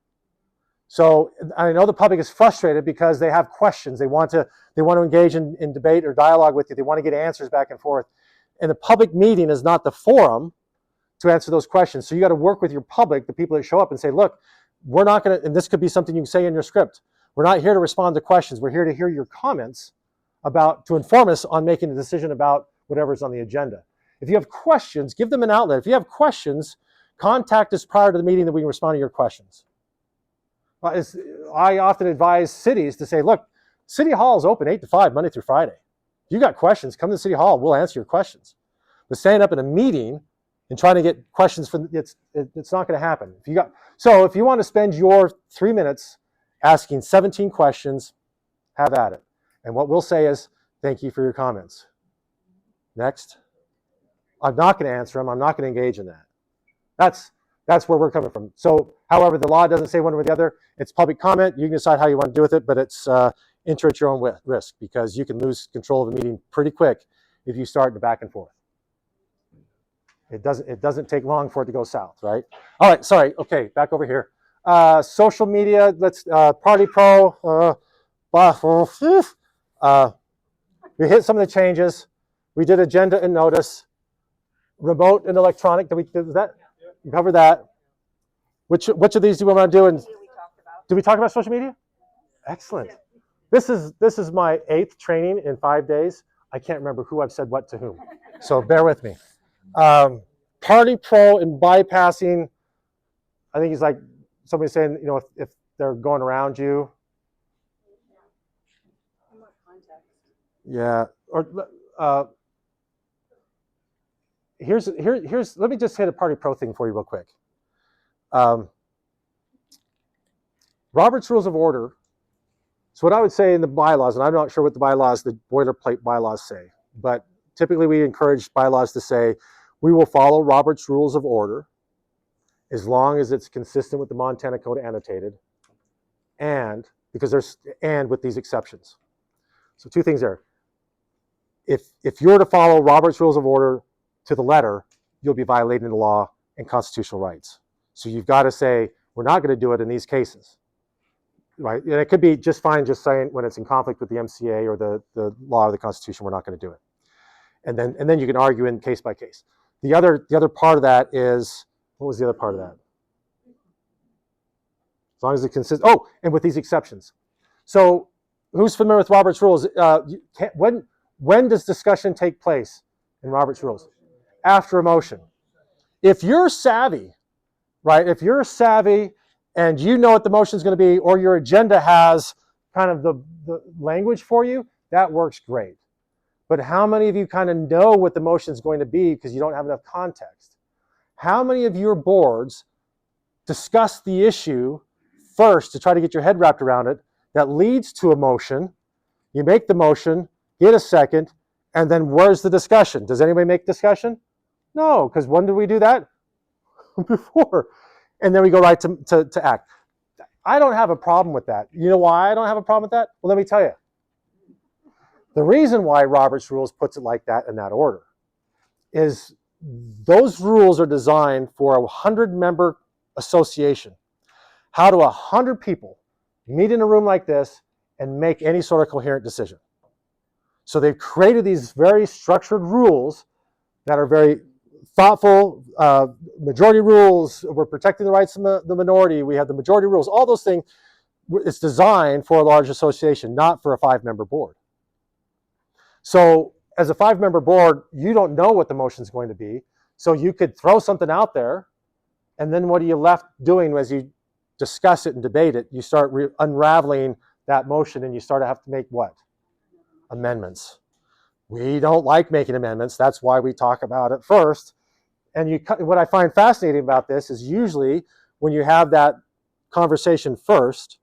So I know the public is frustrated because they have questions. They want to engage in debate or dialogue with you. They want to get answers back and forth. And the public meeting is not the forum to answer those questions. So you got to work with your public, the people that show up, and say, look, we're not going to, and this could be something you can say in your script. We're not here to respond to questions. We're here to hear your comments to inform us on making a decision about whatever's on the agenda. If you have questions, give them an outlet. If you have questions, contact us prior to the meeting that we can respond to your questions. I often advise cities to say, look, City Hall is open 8 to 5, Monday through Friday. If you got questions, come to City Hall. We'll answer your questions. But standing up in a meeting and trying to get questions, it's not going to happen. So if you want to spend your 3 minutes asking 17 questions, have at it. And what we'll say is, thank you for your comments. Next. I'm not going to answer them. I'm not going to engage in that. That's where we're coming from. So, however, the law doesn't say one way or the other. It's public comment. You can decide how you want to do with it, but it's enter at your own risk because you can lose control of the meeting pretty quick if you start the back and forth. It doesn't take long for it to go south, right? All right, sorry. Okay, back over here. Social media. Let's Party Pro. We hit some of the changes. We did agenda and notice. Remote and electronic. Did we cover that? Which of these do we want to do? And did we talk about social media? Excellent. This is my 8th training in 5 days. I can't remember who I've said what to whom, so bear with me. Party Pro and bypassing. I think he's like somebody saying, if they're going around you. Yeah. Or here's let me just hit a Party Pro thing for you real quick. Robert's Rules of Order. So what I would say in the bylaws, and I'm not sure what the boilerplate bylaws say, but typically we encourage bylaws to say, we will follow Robert's Rules of Order as long as it's consistent with the Montana Code annotated, and with these exceptions. So 2 things there. If you're to follow Robert's Rules of Order to the letter, you'll be violating the law and constitutional rights. So you've got to say, we're not going to do it in these cases. right? And it could be just fine just saying when it's in conflict with the MCA or the law or the Constitution, we're not going to do it. And then you can argue in case by case. The other part of that is, what was the other part of that? As long as it consists, oh, and with these exceptions. So who's familiar with Robert's rules? When does discussion take place in Robert's rules? After a motion. If you're savvy, right? If you're savvy and you know what the motion is going to be, or your agenda has kind of the language for you, that works great. But how many of you kind of know what the motion is going to be because you don't have enough context? How many of your boards discuss the issue first to try to get your head wrapped around it that leads to a motion? You make the motion, get a second, and then where's the discussion? Does anybody make discussion? No, because when did we do that? Before. And then we go right to act. I don't have a problem with that. You know why I don't have a problem with that? Well, let me tell you. The reason why Robert's Rules puts it like that in that order is those rules are designed for a 100-member association. How do 100 people meet in a room like this and make any sort of coherent decision? So they've created these very structured rules that are very thoughtful, majority rules. We're protecting the rights of the minority. We have the majority rules. All those things, it's designed for a large association, not for a 5-member board. So as a 5-member board, you don't know what the motion is going to be. So you could throw something out there, and then what are you left doing as you discuss it and debate it? You start unraveling that motion, and you start to have to make what? Amendments. We don't like making amendments. That's why we talk about it first. And what I find fascinating about this is usually when you have that conversation first,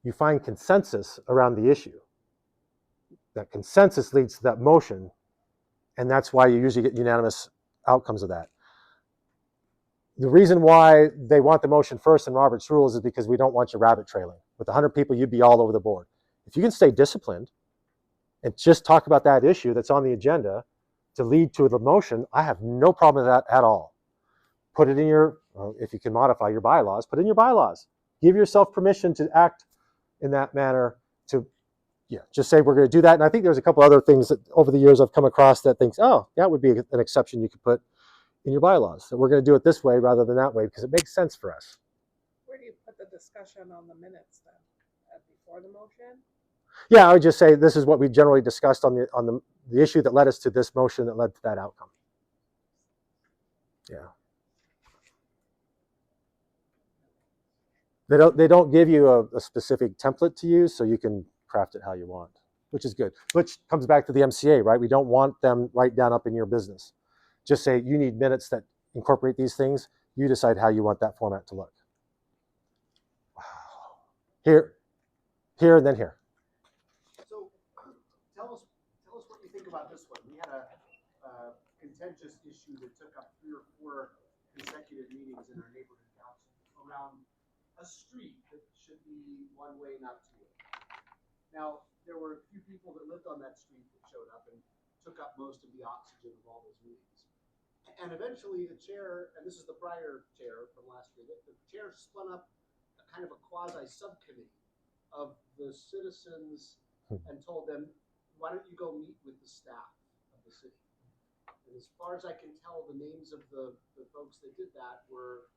you find consensus around the issue. That consensus leads to that motion, and that's why you usually get unanimous outcomes of that. The reason why they want the motion first in Robert's Rules is because we don't want you rabbit trailing. With 100 people, you'd be all over the board. If you can stay disciplined and just talk about that issue that's on the agenda to lead to the motion, I have no problem with that at all. Put it in your, if you can modify your bylaws, put it in your bylaws. Give yourself permission to act in that manner to, yeah, just say we're going to do that. And I think there's a couple other things that over the years I've come across that thinks, oh, that would be an exception you could put in your bylaws. That we're going to do it this way rather than that way because it makes sense for us. Where do you put the discussion on the minutes then? Before the motion? Yeah, I would just say this is what we generally discussed on the issue that led us to this motion that led to that outcome. Yeah. They don't give you a specific template to use, so you can craft it how you want, which is good. Which comes back to the MCA, right? We don't want them right down up in your business. Just say you need minutes that incorporate these things. You decide how you want that format to look. Wow. Here, and then here. So tell us what you think about this one. We had a contentious issue that took up 3 or 4 consecutive meetings in our neighborhood council around a street that should be one way, not two way. Now, there were a few people that lived on that street that showed up and took up most of the oxygen of all those meetings. And eventually the chair, and this is the prior chair from last year, the chair spun up a kind of a quasi-subcommittee of the citizens and told them, why don't you go meet with the staff of the city? And as far as I can tell, the names of the folks that did that were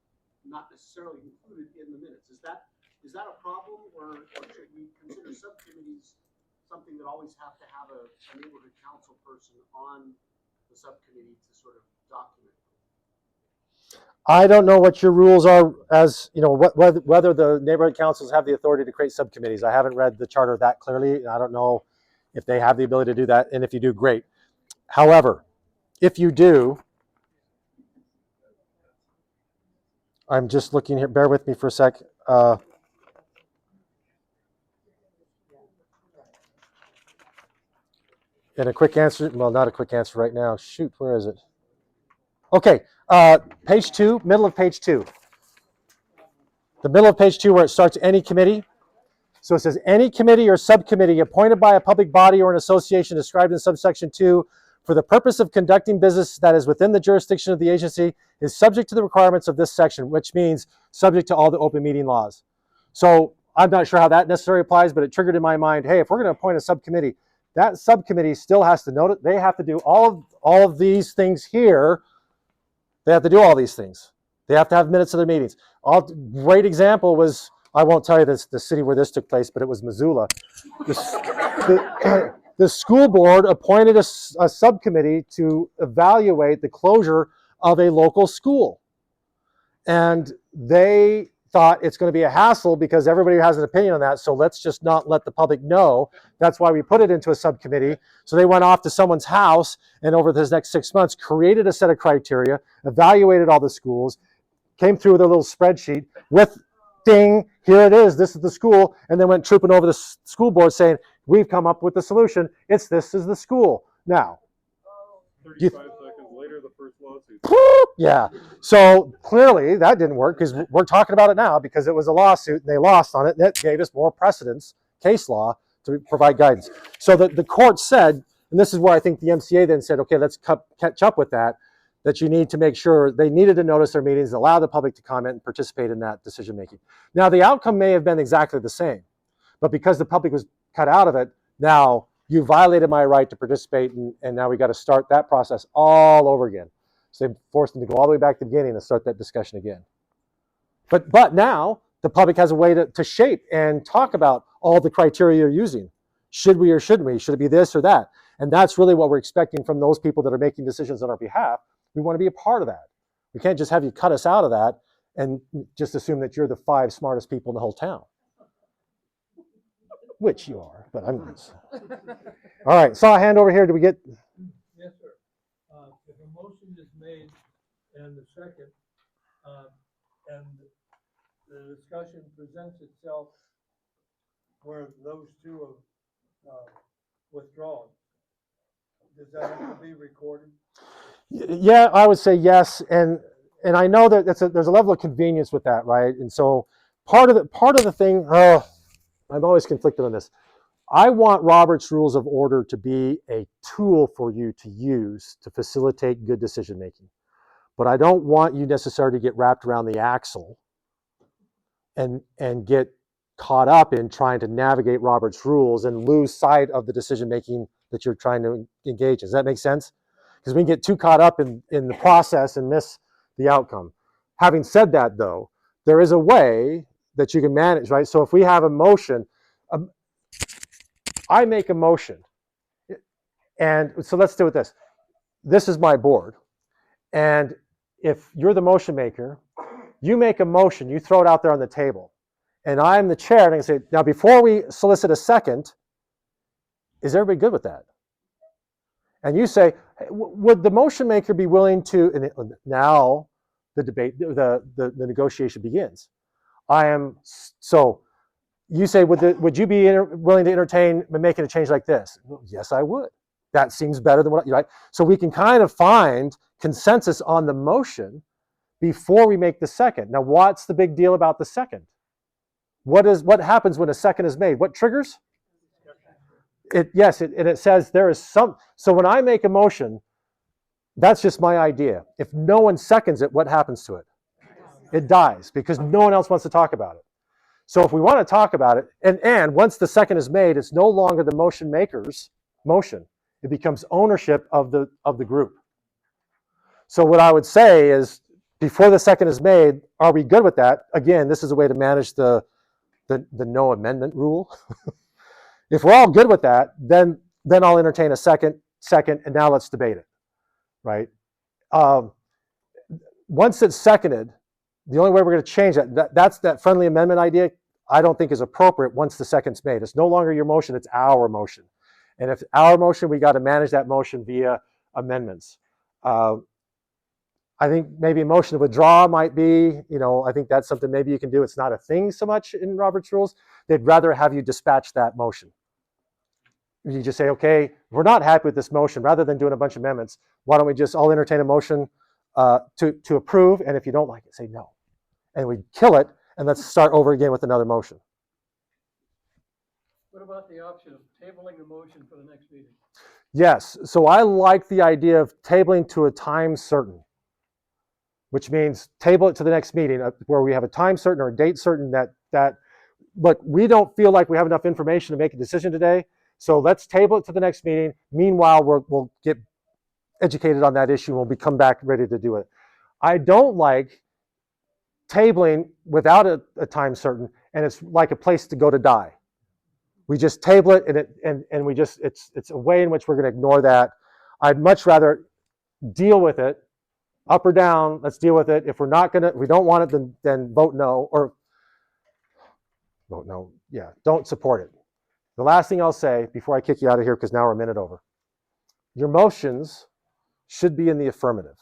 not necessarily included in the minutes. Is that a problem, or should we consider subcommittees something that always have to have a neighborhood council person on the subcommittee to sort of document? I don't know what your rules are, as you know, whether the neighborhood councils have the authority to create subcommittees. I haven't read the charter that clearly, and I don't know if they have the ability to do that. And if you do, great. However, if you do, I'm just looking here. Bear with me for a sec. And a quick answer. Well, not a quick answer right now. Shoot, where is it? Okay, page 2, middle of page 2. The middle of page 2 where it starts any committee. So it says any committee or subcommittee appointed by a public body or an association described in subsection 2 for the purpose of conducting business that is within the jurisdiction of the agency is subject to the requirements of this section, which means subject to all the open meeting laws. So I'm not sure how that necessarily applies, but it triggered in my mind, hey, if we're going to appoint a subcommittee, that subcommittee still has to note it. They have to do all of these things here. They have to do all these things. They have to have minutes of their meetings. Great example was, I won't tell you this, the city where this took place, but it was Missoula. The school board appointed a subcommittee to evaluate the closure of a local school. And they thought it's going to be a hassle because everybody has an opinion on that, so let's just not let the public know. That's why we put it into a subcommittee. So they went off to someone's house and over this next 6 months created a set of criteria, evaluated all the schools, came through with a little spreadsheet with, ding, here it is, this is the school, and then went trooping over the school board saying, we've come up with the solution, this is the school. Now, 35 seconds later, the first lawsuit. yeah, so clearly that didn't work because we're talking about it now because it was a lawsuit and they lost on it, and that gave us more precedence, case law, to provide guidance. So the court said, and this is where I think the MCA then said, okay, let's catch up with that you need to make sure they needed to notice their meetings, allow the public to comment and participate in that decision making. Now, the outcome may have been exactly the same, but because the public was cut out of it, now you violated my right to participate, and now we got to start that process all over again. So they forced them to go all the way back to the beginning and start that discussion again. But now the public has a way to shape and talk about all the criteria you're using. Should we or shouldn't we? Should it be this or that? And that's really what we're expecting from those people that are making decisions on our behalf. We want to be a part of that. We can't just have you cut us out of that and just assume that you're the 5 smartest people in the whole town. Which you are, but I'm just... All right, saw a hand over here. Do we get... Yes, sir. If a motion is made and the second, and the discussion presents itself where those two have withdrawn, does that have to be recorded? Yeah, I would say yes, and I know that there's a level of convenience with that, right? And so part of the thing, I'm always conflicted on this. I want Robert's Rules of Order to be a tool for you to use to facilitate good decision making, but I don't want you necessarily to get wrapped around the axle and get caught up in trying to navigate Robert's rules and lose sight of the decision making that you're trying to engage in. Does that make sense? Because we can get too caught up in the process and miss the outcome. Having said that, though, there is a way that you can manage, right? So if we have a motion, I make a motion, and so let's do it this. This is my board, and if you're the motion maker, you make a motion, you throw it out there on the table, and I'm the chair, and I can say, now before we solicit a second, is everybody good with that? And you say, would the motion maker be willing to, and now the debate, the negotiation begins. So you say, would you be willing to entertain making a change like this? Well, yes, I would. That seems better than what, right? So we can kind of find consensus on the motion before we make the second. Now, what's the big deal about the second? What happens when a second is made? What triggers? It says there is some. So when I make a motion, that's just my idea. If no one seconds it, what happens to it? It dies because no one else wants to talk about it. So if we want to talk about it, and once the second is made, it's no longer the motion maker's motion. It becomes ownership of the group. So what I would say is, before the second is made, are we good with that? Again, this is a way to manage the no amendment rule. If we're all good with that, then I'll entertain a second, and now let's debate it, right? Once it's seconded, the only way we're going to change that's that friendly amendment idea, I don't think is appropriate once the second's made. It's no longer your motion, it's our motion. And if our motion, we got to manage that motion via amendments. I think maybe a motion to withdraw might be, I think that's something maybe you can do. It's not a thing so much in Robert's Rules. They'd rather have you dispatch that motion. You just say, okay, we're not happy with this motion. Rather than doing a bunch of amendments, why don't we just all entertain a motion to approve, and if you don't like it, say no. And we kill it, and let's start over again with another motion. What about the option of tabling the motion for the next meeting? Yes, so I like the idea of tabling to a time certain, which means table it to the next meeting where we have a time certain or a date certain that look, we don't feel like we have enough information to make a decision today, so let's table it to the next meeting. Meanwhile, we'll get educated on that issue and we'll come back ready to do it. I don't like tabling without a time certain, and it's like a place to go to die. We just table it, and we just, it's a way in which we're going to ignore that. I'd much rather deal with it, up or down. Let's deal with it. If we're not gonna, we don't want it, then vote no, or vote no. Yeah, don't support it. The last thing I'll say before I kick you out of here, because now we're a minute over. Your motions should be in the affirmative,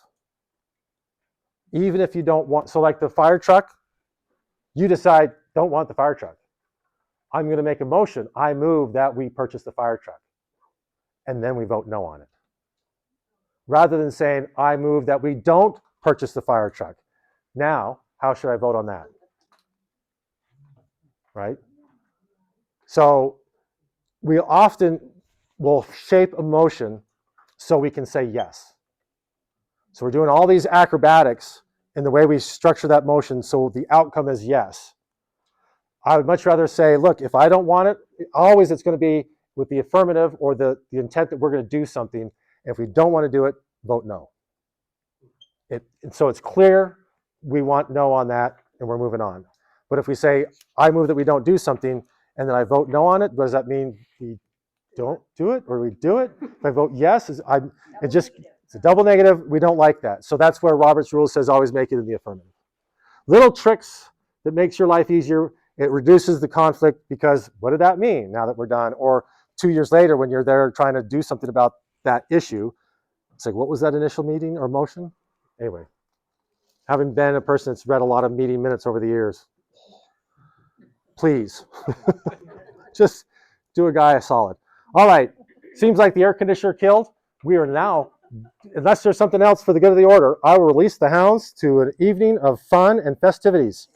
even if you don't want. So, like the fire truck, you decide don't want the fire truck. I'm going to make a motion. I move that we purchase the fire truck, and then we vote no on it. Rather than saying, I move that we don't purchase the fire truck. Now, how should I vote on that? Right? So we often will shape a motion so we can say yes. So we're doing all these acrobatics in the way we structure that motion so the outcome is yes. I would much rather say, look, if I don't want it, always it's going to be with the affirmative or the intent that we're going to do something. If we don't want to do it, vote no. So it's clear we want no on that and we're moving on. But if we say, I move that we don't do something and then I vote no on it, does that mean we don't do it or we do it? If I vote yes, it's a double negative. We don't like that. So that's where Robert's rule says always make it in the affirmative. Little tricks that makes your life easier. It reduces the conflict because what did that mean now that we're done? Or 2 years later when you're there trying to do something about that issue, it's like, what was that initial meeting or motion? Anyway, having been a person that's read a lot of meeting minutes over the years, please, just do a guy a solid. All right, seems like the air conditioner killed. We are now, unless there's something else for the good of the order, I will release the hounds to an evening of fun and festivities.